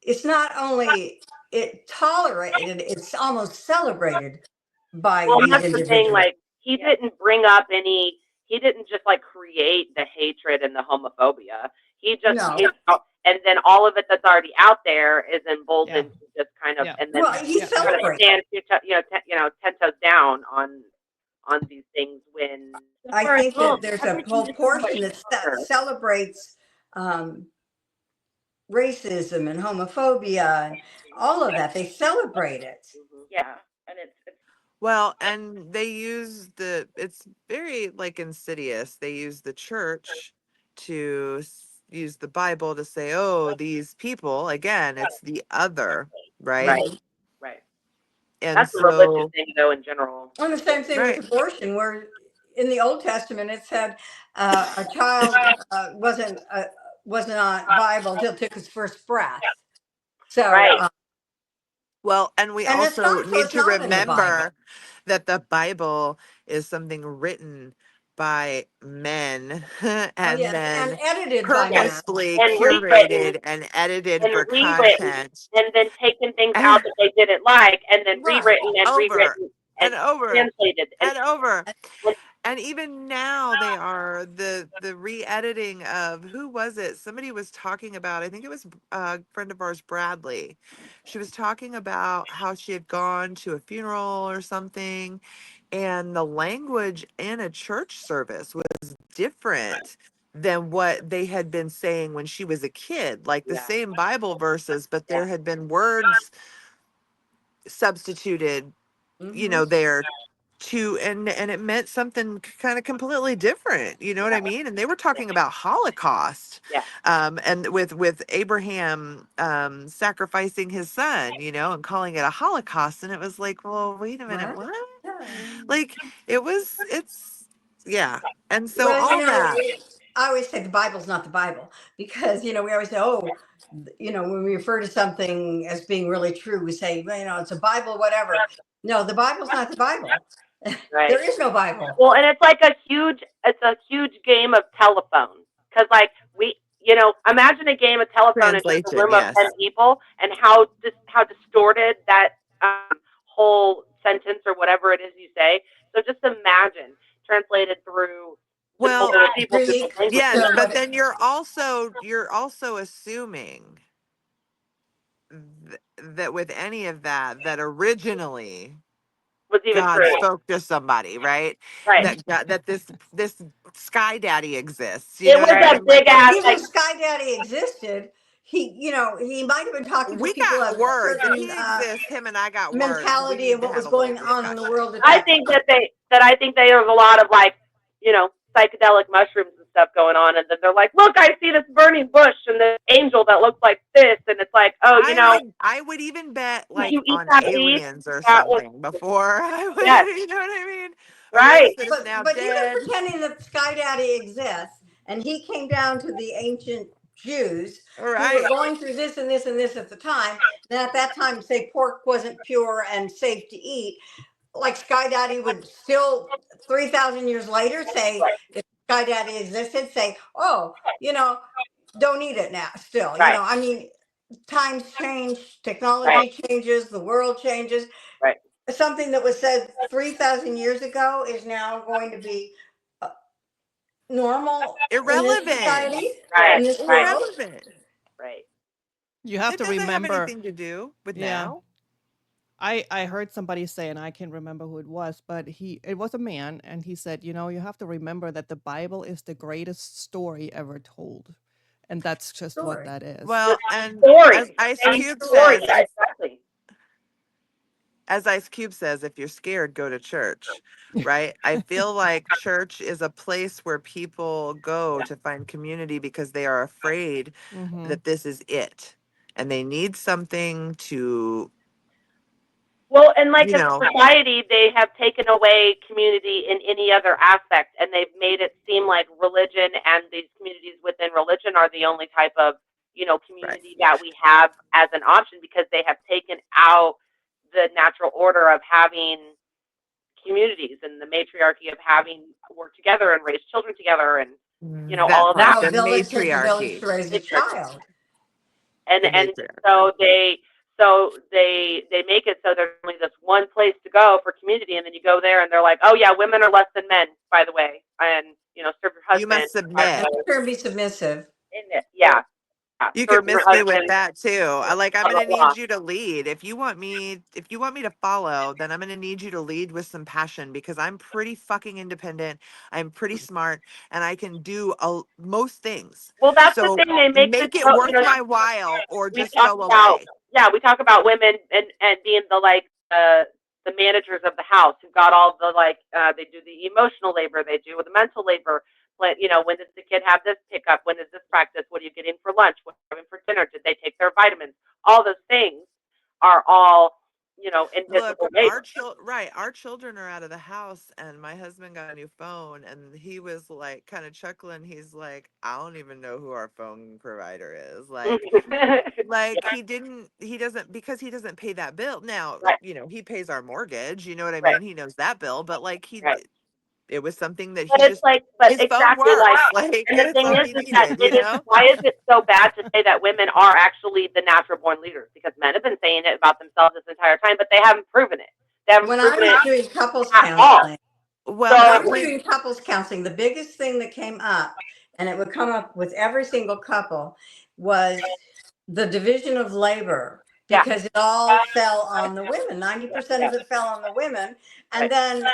it's not only it tolerated, it's almost celebrated by Well, these that's the thing. individuals. Like, he Yeah. didn't bring up any. He didn't just like create the hatred and the homophobia. He just No. and then all of it that's already out there is Yeah. emboldened to just kind of, Yeah. and then Well, he Yeah. Yeah. kind of celebrates. stand 10 toes down on these things when. I For think that adults, there's a everything whole is so much portion that stronger. celebrates um, racism and homophobia and all of that. They celebrate it. Mhm. Yeah, and it's Well, and they use it's very like insidious. They use the church to use the Bible to say, oh, these people, again, it's the other, right? Right, Mhm. right. And That's a religious so, thing, though, in general. And the same thing with right, abortion, where in the Old Testament it said a child wasn't not viable until it took his first breath. So, Right. well, and we and also need it's to not in the Bible. remember that the Bible is something written by men Oh and yes, and then edited by And men. purposefully and rewritten curated and edited and for rewritten content and then taken things out that they didn't like and then Right. rewritten and over rewritten and and over translated and over. and And even now they are the re-editing of, who was it? Somebody was talking about, I think it was a friend of ours, Bradley. She was talking about how she had gone to a funeral or something, and the language in a church service was different than what they had been saying when she was a kid. Like the Yeah. same Bible verses, but Yeah. there had been words substituted, Mm-hmm. there to, and it meant something kind of completely different. You know what I mean? And they were talking about Holocaust, Yeah. and with Abraham sacrificing his son, and calling it a Holocaust. And it was like, well, wait a minute, What? what? Yeah. Like it's yeah. And so Well, all that. I always say the Bible's not the Bible because, we always say, oh, when we refer to something as being really true, we say, well, it's a Bible, whatever. No, the Bible's not the Bible. Right. There is no Bible. Well, and it's like it's a huge game of telephone. Because, like, imagine a game of telephone and just a Translation, room of 10 yes. people and how distorted that whole sentence or whatever it is you say. So just imagine translated through the Well, multiple people, different Greek, languages. yes, so but what? then you're also assuming that with any of that originally Was even God true. spoke to somebody, right? Right. That this sky daddy exists. You It know what was I a mean? big Like ass, Even like, if Sky Daddy existed, he might have been talking to we people got of a words. If certain he exists, him and I got words. We mentality need and to what have was a little going on in the discussion. world at I that think time. I think there's a lot of like, psychedelic mushrooms and stuff going on, and then they're like, look, I see this burning bush and this angel that looks like this, and it's like, oh, I would even bet did like you eat on that seed? aliens or That was something before I would, yes, you know what I mean? A race right, that is now But even dead. pretending that Sky Daddy exists, and he came down to the ancient Jews All who were right. going through this and this and this at the time, and at that time say pork wasn't pure and safe to eat, like Sky Daddy would still 3,000 years later say, if Sky Daddy existed, say, oh, don't eat it now. Still, right, I mean, times change, right, technology changes, the world changes. right, Something that was said 3,000 years ago is now going to be uh, normal in this Irrelevant. society, right, in this right, world. Irrelevant. right. You have It to doesn't have remember. anything to do with Yeah. now. I heard somebody say, and I can't remember who it was, but it was a man, and he said, you have to remember that the Bible is the greatest story ever told. And that's just what Story. that is. The Well, and story, as Ice and Cube story, says, yeah, exactly. if you're scared, go to church, right? I feel like church is a place where people go Yeah. to find community because they are afraid Mm-hmm. that this is it. And they need something to, Well, and like you as know, a society, they have taken away community in any other aspect, and they've made it seem like religion and these communities within religion are the only type of right. community that we have as an option because they have taken out the natural order of having communities and the matriarchy of having worked together and raised children together and That all of part, that Now, the a village takes a village matriarchy, to raise a matriarchy. child. and the and matriarchy. so they make it so there's only this one place to go for community, and then you go there and they're like, oh yeah, women are less than men, by the way, and serve your You husband, must by the And submit. way. turn be submissive. Yeah, yeah, You serve can your miss me with husband, that too. I'm blah gonna blah blah. need you to lead. If you want me to follow, then I'm gonna need you to lead with some passion because I'm pretty fucking independent. I'm pretty smart and I can do most things. Well, that's the So thing. They make this make it so worth my while or we just talk go about away. we talk about women and being the managers of the house who got all the they do the emotional labor, they do the mental labor. But when does the kid have this pickup? When is this practice? What are you getting for lunch? What are you having for dinner? Did they take their vitamins? All those things are all Look, invisible labor. our children are out of the house and my husband got a new phone and he was like kind of chuckling. He's like, I don't even know who our phone provider is. Like Yeah, he doesn't because he doesn't pay that bill. Now, right, he pays our mortgage, you know what I right, mean? He knows that bill, but right. it was something that But he it's just like, but his phone exactly like, works. Like and the it's thing all he is that needed, it is. Why is it so bad to say that women are actually the natural born leaders? Because men have been saying it about themselves this entire time, but they haven't proven it. They haven't When I proven was it doing couples at all. counseling, Well, when I So was doing couples counseling, the biggest thing that came up, and it would come up with every single couple, was the division of labor Yeah. because it all fell on the women. 90% Yeah. of it fell on the women. And Right. then,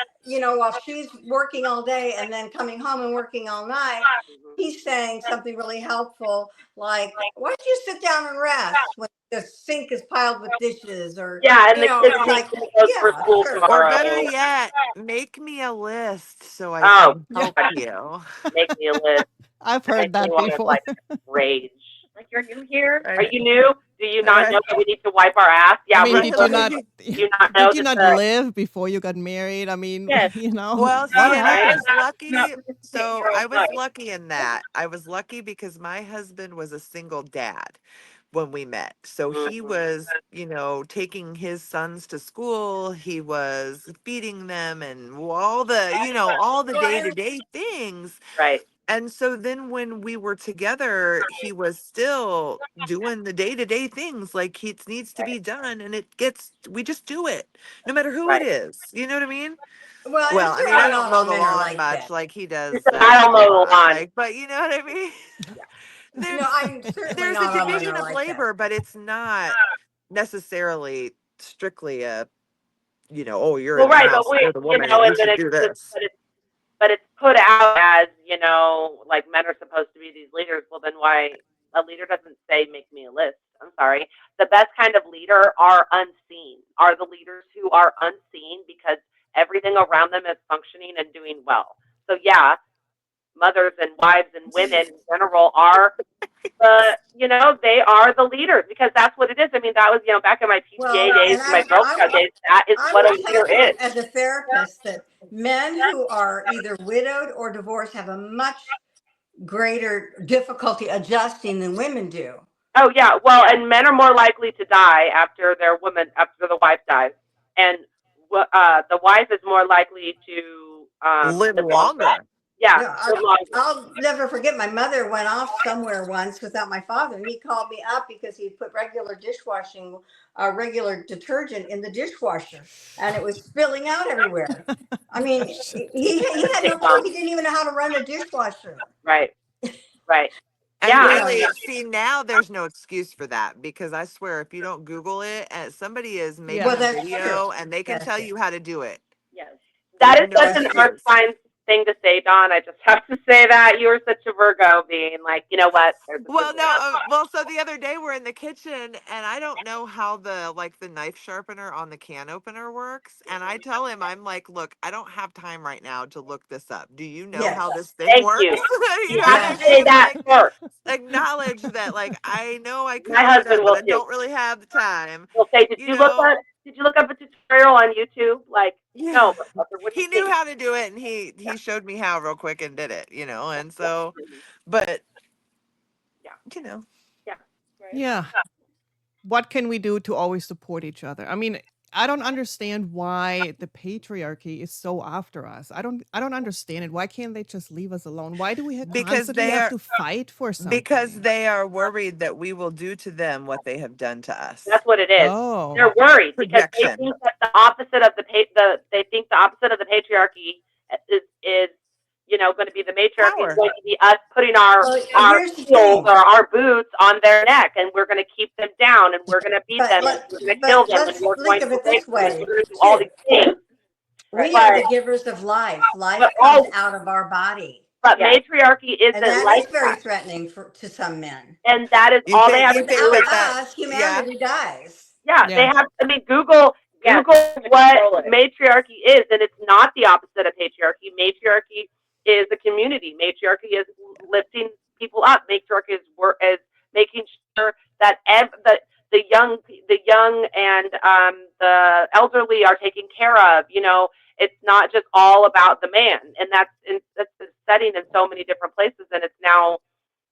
while she's working all day and then coming home and working all night, Mhm. he's saying something really helpful, like, why don't you sit down and rest when the sink is piled with dishes? Or, Yeah, and the kids it's need like, to go for yeah, school sure. Or tomorrow. better yet, make me a list so I Oh can Yeah, help God, you. make me a list. I've It makes heard me that want to before. like rage. Like, you're new here? Are Right. you new? Do you not know Right. that we need to wipe our ass? I Yeah, mean, we Right. did you do. not Like, Do you not know did you that not the live before you got married? I mean, yes, well, no, see, and I right? was No, lucky. we're just getting So your own I was way. lucky in that. I was lucky because my husband was a single dad when we met. So he Mm-hmm. was, taking his sons to school. He was feeding them and all the Well, and day-to-day things. Right, And so then when we were together, he was still doing the day-to-day things like it needs to right, be done. And we just do it, no matter who it right. is. You know what I mean? well, and Well, I mean, certainly I not don't mow all the men are lawn like much that. like he He does said, I don't a mow the lot. lawn. Like, but you know what I mean? Yeah. There's I'm certainly there's a not all men division are of like that. labor, but it's not necessarily strictly oh, you're Well, in the right, but house, we, you're the woman, and and you then should do this. but it's put out as, like men are supposed to be these leaders. Well, then why a leader doesn't say make me a list? I'm sorry. The best kind of leader are unseen. Are the leaders who are unseen because everything around them is functioning and doing well. So yeah, mothers and wives and women in general are they are the leaders because that's what it is. I mean, that was, back in my PTA Well, days and and my Girl Scout days, that is I what a will leader tell you is. as a therapist that men who are either widowed or divorced have a much greater difficulty adjusting than women do. Oh yeah, well, and men are more likely to die after the wife dies, and the wife is more likely to Live live longer. longer. Yeah, Yeah, live longer. I'll never forget my mother went off somewhere once without my father, and he called me up because he put regular detergent in the dishwasher, and it was spilling out everywhere. I mean, he had no clue. He didn't even know how to run a dishwasher. Right, right. And Yeah, really, see, now there's no excuse for that because I swear, if you don't Google it, and somebody is Well, Yeah. making a that's true. video and they can That's tell it. you how to do it. yes. There's That is no such That's an true. Earth excuse. sign thing to say, Dawn. I just have to say that you were such a Virgo, being like, you know what? There's a Well, good no, so the other day we're in the kitchen and I don't know how the knife sharpener on the can opener works. And I tell him, I'm like, look, I don't have time right now to look this up. Do you know how Yes. this thing Thank works? you. You You know what have I to say mean? Yes. that Like, first. acknowledge that, like, I know I could My look it husband up, but will I too. don't really have the time. He'll say, You know, Did you look up a tutorial on YouTube? Like, yeah. no, motherfucker, what do you He knew think? how to do it and Yeah, he showed me how real quick and did it, yeah, and yeah, so, mhm, but, yeah, you know. yeah, right. Yeah. What can we do to always support each other? I mean, I don't understand why the patriarchy is so after us. I don't understand it. Why can't they just leave us alone? Why do we Because constantly they have are to fight for because something? they are worried that we will do to them what they have done to us. That's what it is. Oh. They're worried because they Projection. think that the opposite of they think the opposite of the patriarchy is going to be the matriarchy is Power. going to be us putting our Well, our here's the heels thing. or our boots on their neck, and we're going to keep them down, and we're going to beat But them, and let we're going to but kill them, and let's we're think going of to it rape this them, and way we're going to do all too. these things. We are But the givers of life. Life but comes all out of our body. matriarchy And isn't that like is very that, threatening to some men. and that is You all they think have you to think do Without is that us, yeah. humanity dies. yeah, they Yeah. have. I mean, Google what matriarchy is, and it's not the opposite of patriarchy. Matriarchy is a community. Matriarchy is lifting people up. Matriarchy is making sure that the young and the elderly are taken care of. It's not just all about the man, and that's the setting in so many different places. And it's now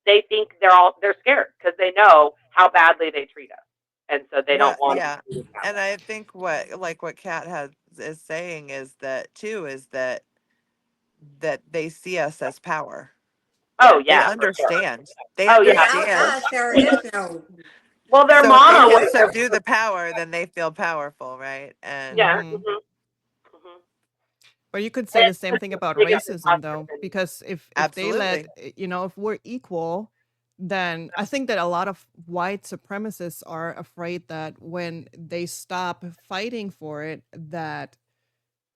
they think they're scared because they know how badly they treat us, and so they Well, don't want to yeah. do it that And way. I think what Kat has is saying is that too is that they see us as power. Oh They yeah, for sure. understand. They Oh yeah, Without for understand. us, there sure. is no. Well, their So if they mama can was subdue the power, then they feel powerful, right? And yeah. Mhm. Mm-hmm. But you could say And the it's same such thing a about big racism imposter though, than because if they let, absolutely. if we're equal, then I think that a lot of white supremacists are afraid that when they stop fighting for it, that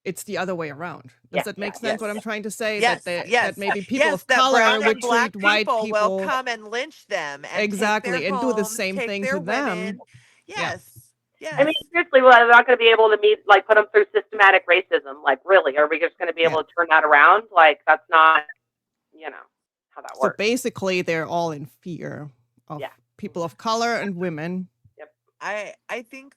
it's the other way around. Does Yeah, that make sense? What I'm Yes. trying to say? That Yes, that yes, maybe people yes, of that color brown would and treat black white people will people come and lynch them and take their exactly and do the homes, same take thing to their them. women. Yeah. Yes, I yes. mean, seriously, well, they're not going to be able to meet, like, put them through systematic racism. Like, really, are we just going to be Yeah. able to turn that around? Like, that's not, how that So works. basically, they're all in fear of Yeah. people of color and women. Yep. I think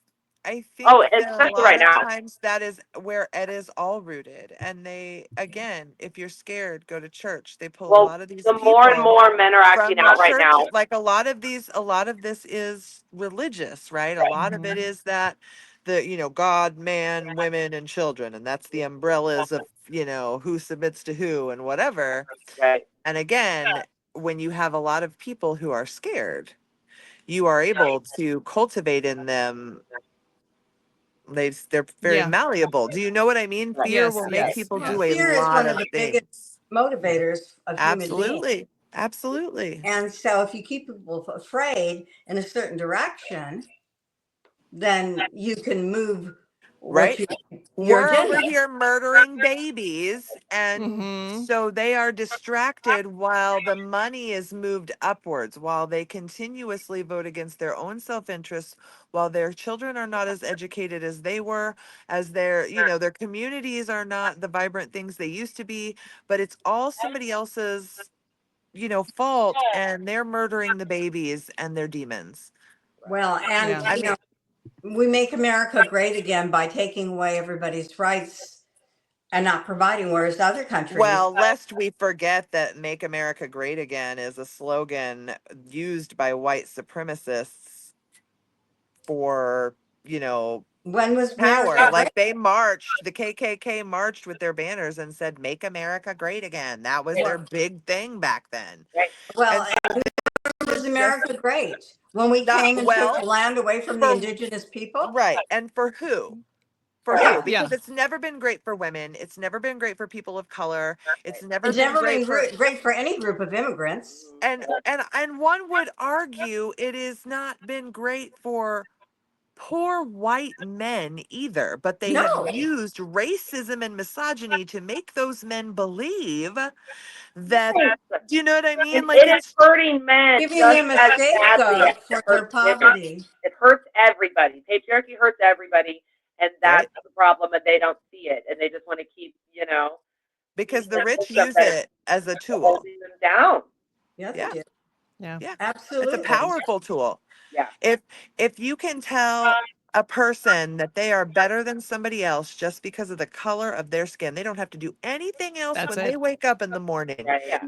Oh, that a especially lot right of now. times that is where it is all rooted. And they, again, if you're scared, go to church. They pull a Well, lot of these the more and people more men are acting from the out right church. now. Like a lot of this is religious, right? A lot of it Mhm. is that God, man, women, and children, and that's the umbrellas of who submits to who and whatever. Right. And again, when you have a lot of people who are scared, you are able to cultivate in them. They're very Yeah. malleable. Do you know what I mean? Right. Fear Yes. will make Yes. people Well, do a Yes. fear is lot one of of the biggest things. motivators of human beings. Absolutely. Absolutely. And so if you keep people afraid in a certain direction, then you can move what Right? you, your We're over agenda. here murdering babies, and Mhm. so they are distracted while the money is moved upwards, while they continuously vote against their own self-interest, while their children are not as educated as they were, as their communities are not the vibrant things they used to be, but it's all somebody else's fault, and they're murdering the babies and their demons. Well, and Yeah. I mean, we make America great again by taking away everybody's rights and not providing, whereas other countries, well, lest we forget that "Make America Great Again" is a slogan used by white supremacists for, you know, when was power. America great? Like they marched, the KKK marched with their banners and said "Make America Great Again." That was their Well, big thing back then. Right. well, And so when was it's just America great? When we not came and took the well land away from the for indigenous people? right. And for who? For who? Yeah. Because Yeah. it's never been great for women. It's never been great for people of color. It's never It's been never great been for great for any group of immigrants. and one would argue it has not been great for poor white men either, but they have No. used racism and misogyny to make those men believe that, do you know what I And mean? Like it is it's hurting men Giving just them a as badly as scapegoat it for their hurts women. poverty. It hurts everybody. Patriarchy hurts everybody, and right, that's the problem. And they don't see it, and they just want to keep, because beating the that rich system use that is it as a tool. holding them down. Yeah, they Yeah, do. Yeah. yeah, it's a Absolutely. powerful tool. Yeah. if if you can tell a person that they are better than somebody else just because of the color of their skin, they don't have to do anything else That's when they it. wake up in the morning, Right. Yeah.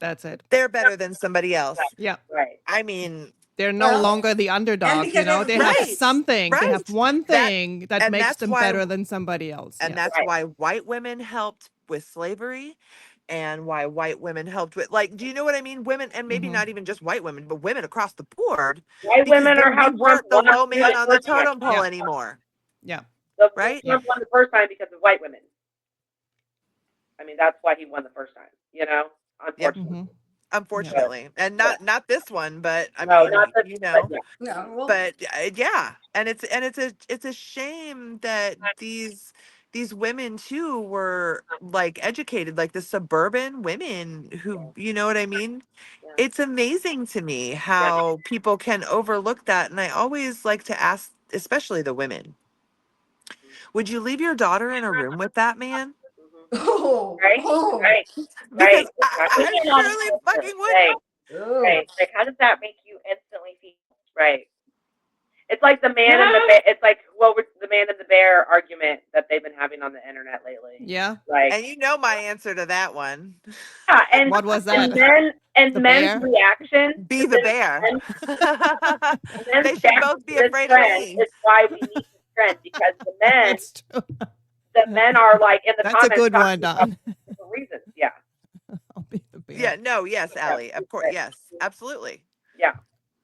That's it. they're better than somebody else. Yeah. Right. I mean, They're no Well, longer the and underdog, because they have everybody, right, something. They have right. one That thing that and makes that's them why better than somebody else. and Yes. that's Right. why white women helped with slavery, and why white women helped with, like, do you know what I mean? Women, and maybe Mhm. not even just white women, but women across the board, White because women are then we how Trump weren't the won low the man on the first time. totem pole Yeah. anymore, Yeah. right? Yeah. Trump won the first time because of white women. I mean, that's why he won the first time. Yeah, Unfortunately. Mhm. Yeah. But, unfortunately, and yeah. not this one, but I No, mean, not this. But yeah. no, well, but yeah, and it's a shame that these women too were like educated, like the suburban women who, you know what I mean? Yeah. It's amazing to me Yeah. how people can overlook that, and I always like to ask, especially the women, would you leave your daughter in a room with that man? Mm-hmm. oh, Right. oh, Right. Right. Because Exactly. I surely fucking Right. wouldn't. oh. Right. Like, how does that make you instantly feel? Right. It's like the man and the bear. It's like what was the man and the bear argument that they've been having on the internet lately. Yeah. Like, And you know my answer to that one. yeah, What was and that? men The and men's bear? reaction Be to the this bear. trend, men's They should reaction both to be this afraid of trend me. is why we need this trend because That's true. the men are like in the That's a comments good one, talking about Don. different reasons. Yeah. I'll be the bear. Yeah, no, yes, Yeah. Allie. Of course, Right. yes, absolutely. Yeah.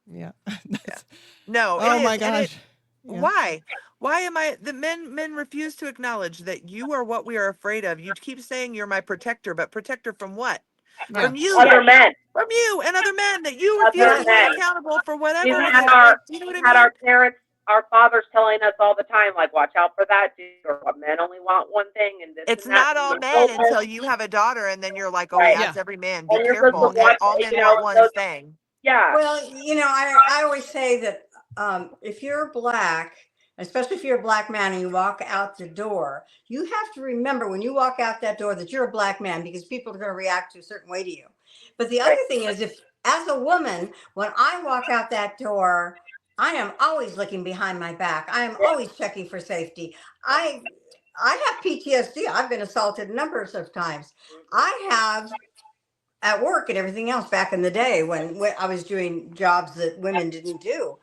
Yeah. Yeah. That's No, it oh is. my And it gosh. Yeah. why? Why am I the men refuse to acknowledge that you are what we are afraid of. You keep saying you're my protector, but protector from what? Yeah. from you, Other men, from you and other men that you refuse other to Yes. hold men. accountable for We've whatever it had is. our Like, do you know what we've I had mean? our parents, our fathers telling us all the time, like, watch out for that dude, or men only want one thing, and this It's and that. not And all your men children, until you have a daughter, and then you're like, oh right? yeah, Yeah. it's every man. Be And you're supposed to careful. And watch, all men you want know, one those, thing. yeah, Well, I always say that if you're black, especially if you're a black man and you walk out the door, you have to remember when you walk out that door that you're a black man because people are going to react to a certain way to you. But the other right, thing is, if as a woman, when I walk out that door, I am always looking behind my back. I am yeah, always checking for safety. I have PTSD. I've been assaulted numbers of times. mm-hmm. I have at work and everything else back in the day when I was doing jobs that women didn't do.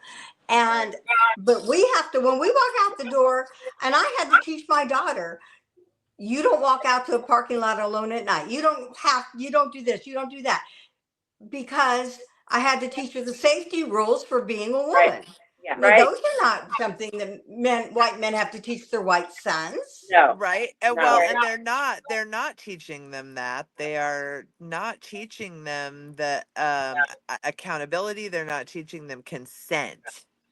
Right, And but we have to when we walk out the door, and I had to teach my daughter, you don't walk out to a parking lot alone at night. You don't do this, you don't do that. Because I had to teach her the safety rules for being a right, woman. yeah, Now, right. those are not something that white men have to teach their white sons. No, Right. And no, well, and they're not teaching them that. They are not teaching them that accountability. They're not teaching them consent.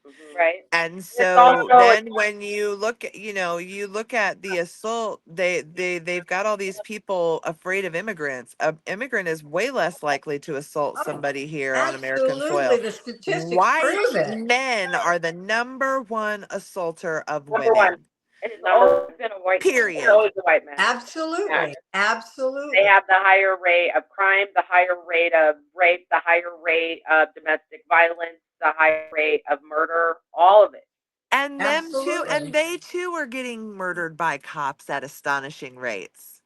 mm-hmm. Right. And It's so also, then when you look at, you look at the assault, they've got all these people afraid of immigrants. An immigrant is way less likely to assault Oh, somebody here on American absolutely. soil. The statistics White prove it. men are the number one assaulter of number one. women. And it's always been a white man. It's Period. always a white man. Yeah. Absolutely. They Absolutely. have the higher rate of crime, the higher rate of rape, the higher rate of domestic violence, the higher rate of murder, all of it. And them too, and Absolutely. they too are getting murdered by cops at astonishing rates.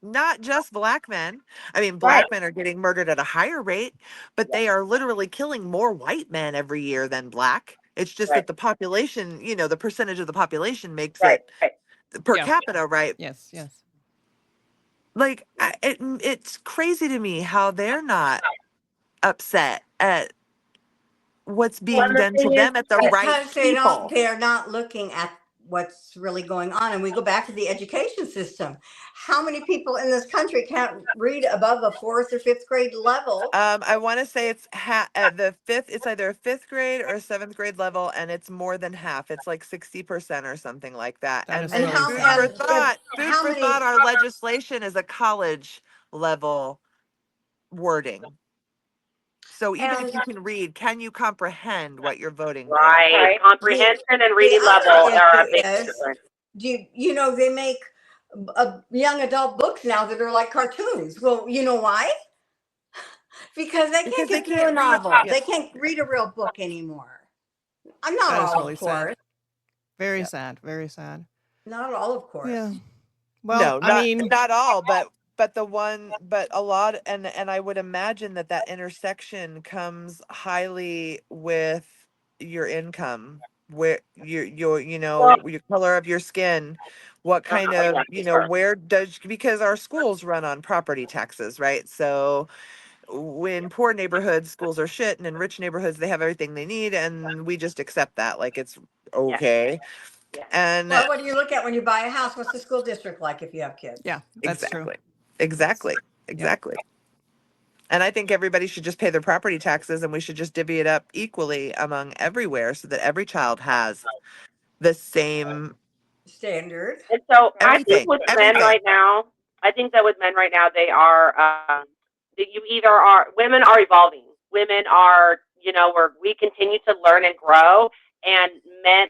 Not just black men. I mean, Right. black men are getting murdered at a higher rate, but Yeah. they are literally killing more white men every year than black. It's just Right. that the population, the percentage of the population makes Right. it Right. per Yeah. capita, right? Yes. Yes. Like, it's crazy to me how they're not upset at what's Well, being and the done to thing is, them at the right Because people. they're not looking at what's really going on. And we go back to the education system. How many people in this country can't read above a fourth or fifth grade level? I want to say it's at the fifth. It's either a fifth grade or a seventh grade level, and it's more than half. It's like 60% or something like that. That And is And then really how food for sad. thought. Food how for thought. many Our legislation is a college level wording. So even if and you can read, can you comprehend what you're voting for? right, the comprehension and the reading level other are a issue big is, difference. they make young adult books now that are like cartoons. Well, you know why? Because they can't Because they get through a can't read. novel. Yep. They can't read a real book anymore. I'm not That is all, really of sad. course. Very Yep. sad. Very sad. Not all, of Yeah. course. Well, No, I not mean, not all, but but a lot, and I would imagine that intersection comes highly with your income, where Well, your color of your skin, what kind yeah, of, for sure. where does, because our schools run on property taxes, right? So when poor neighborhoods schools are shit, and in rich neighborhoods they have everything they need, and we just accept that like it's Yeah, okay. yeah. And Well, what do you look at when you buy a house? What's the school district like if you have kids? yeah, that's true. exactly, exactly, Yep. exactly. And I think everybody should just pay their property taxes, and we should just divvy it up equally among everywhere so that every child has the same Standard. And so I think everything, with men everything. right now, I think that with men right now, they are, that you either are, women are evolving. Women are, where we continue to learn and grow. And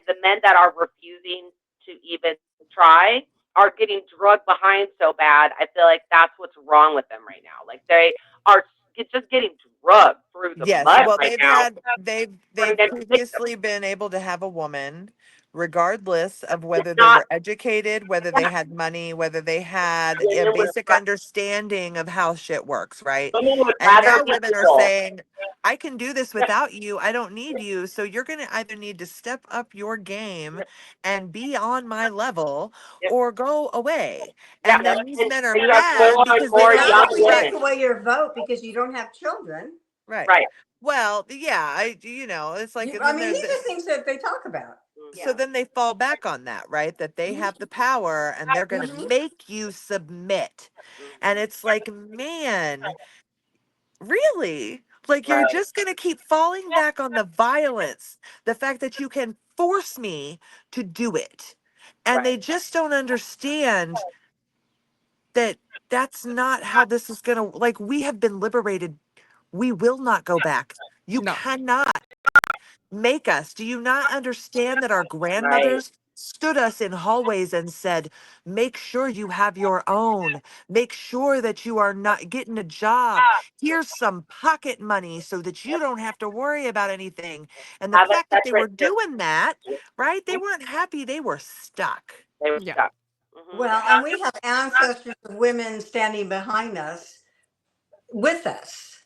the men that are refusing to even try are getting drugged behind so bad. I feel like that's what's wrong with them right now. Like they are just getting drugged through the Yes, mud well, right now. they've previously been able to have a woman, regardless of It's whether they not, were educated, whether they yeah, had money, whether they had a women would, basic understanding of how shit works, right? women would And rather now be women are evil. saying, I can do this without you. I don't need you. So you're going to either need to step up your game and be on my level, Yep. or go away. Yeah, And then these men are and you have mad more and because they more But don't not young if have we take women. shit. away your vote because you don't have children. Right. Right. Well, yeah, it's like, and I then mean, these are things that they talk about. So then they fall back on that, right? That they have the power and they're going to make you submit. And it's like, man, really? Like, you're just going to keep falling back on the violence, the fact that you can force me to do it. And they just don't understand that that's not how this is going to, like, we have been liberated. We will not go back. You No. cannot make us. Do you not understand that our grandmothers stood us in hallways and said, make sure you have your own, make sure that you are not getting a job. Here's some pocket money so that you don't have to worry about anything. And the fact that they were doing that, right? They weren't happy. They were stuck. They were Yeah. stuck. Well, and we have ancestors of women standing behind us with us.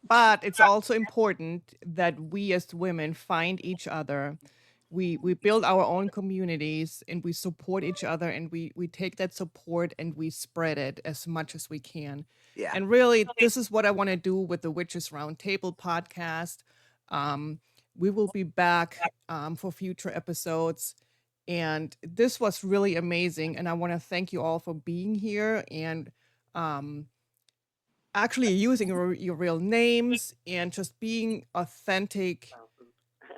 But it's also important that we as women find each other. We build our own communities and we support each other, and we take that support and we spread it as much as we can. Yeah. And really, this is what I want to do with the Witches Roundtable podcast. We will be back for future episodes. And this was really amazing. And I want to thank you all for being here and actually using your real names and just being authentic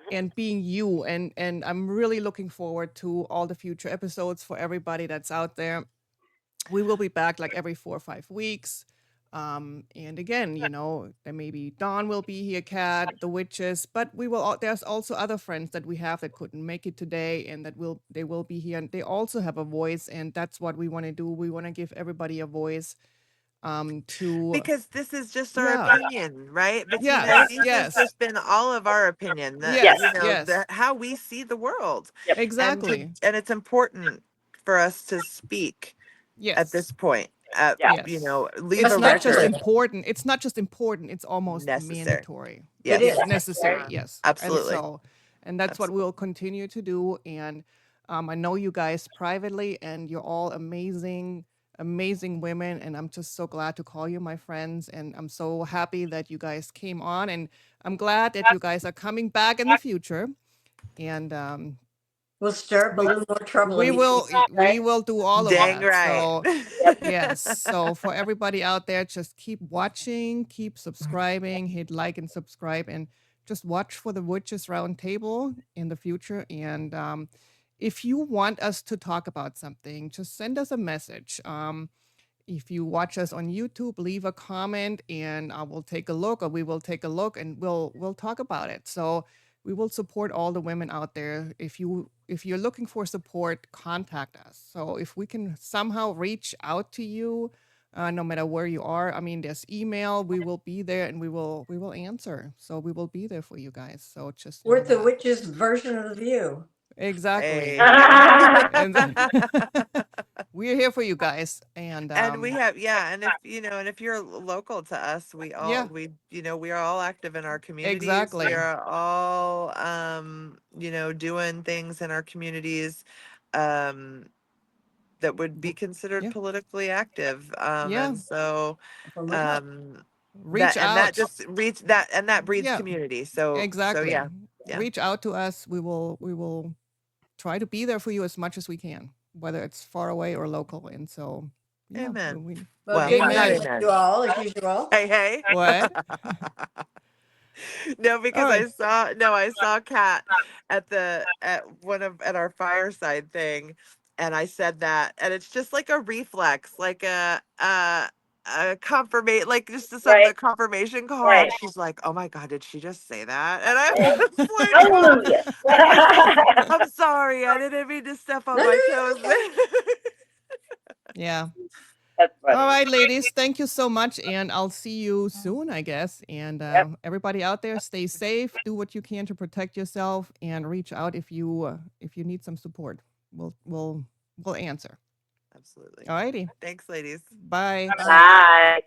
and being you. And I'm really looking forward to all the future episodes for everybody that's out there. We will be back like every 4 or 5 weeks. And again, there maybe Dawn will be here, Kat, the witches, but there's also other friends that we have that couldn't make it today and they will be here, and they also have a voice, and that's what we want to do. We want to give everybody a voice Because this is just our yeah. opinion, right? Bettina, Yes, these has yes. just been all of our opinion. Yes, The how we see the world. exactly. And it's important for us to speak at Yes. this point. Yes. Leave It's a not just record. important. It's not just important. It's almost Necessary. mandatory. Yes. It is. Necessary. Yes. Absolutely. And that's what we'll continue to do. And I know you guys privately, and you're all amazing, amazing women. And I'm just so glad to call you my friends. And I'm so happy that you guys came on. And I'm glad that you guys are coming back in the future. And We'll stir up a little more trouble. we will do all of Dang that. right. So yes. So for everybody out there, just keep watching, keep subscribing, hit like and subscribe, and just watch for the Witches Roundtable in the future. And if you want us to talk about something, just send us a message. If you watch us on YouTube, leave a comment and I will take a look, or we will take a look, and we'll talk about it. So we will support all the women out there. If you're looking for support, contact us. So if we can somehow reach out to you, no matter where you are, I mean, there's email. We will be there, and we will answer. So we will be there for you guys. So just We're know the that. witches' version of the view. Exactly. Hey. And we're here for you guys. And we have and if you're local to us, we are all active in our communities. Exactly. We are all doing things in our communities that would be considered politically active. And so reach out. that breeds community. So Exactly. yeah. Reach out to us. We will try to be there for you as much as we can, whether it's far away or local. And so Amen. Well, amen. good to you all, as usual. Hey. What? No, because right. I saw Kat at our fireside thing, and I said that, and it's just like a reflex, like a confirmation, like just the confirmation call. And she's like, "Oh my God, did she just say that?" And I was like, "I'm sorry, I didn't mean to step on my toes." Yeah. That's funny. All right, ladies, thank you so much, and I'll see you soon, I guess. And everybody out there, stay safe, do what you can to protect yourself, and reach out if you need some support. We'll answer. Absolutely. All righty. Thanks, ladies. Bye. Bye.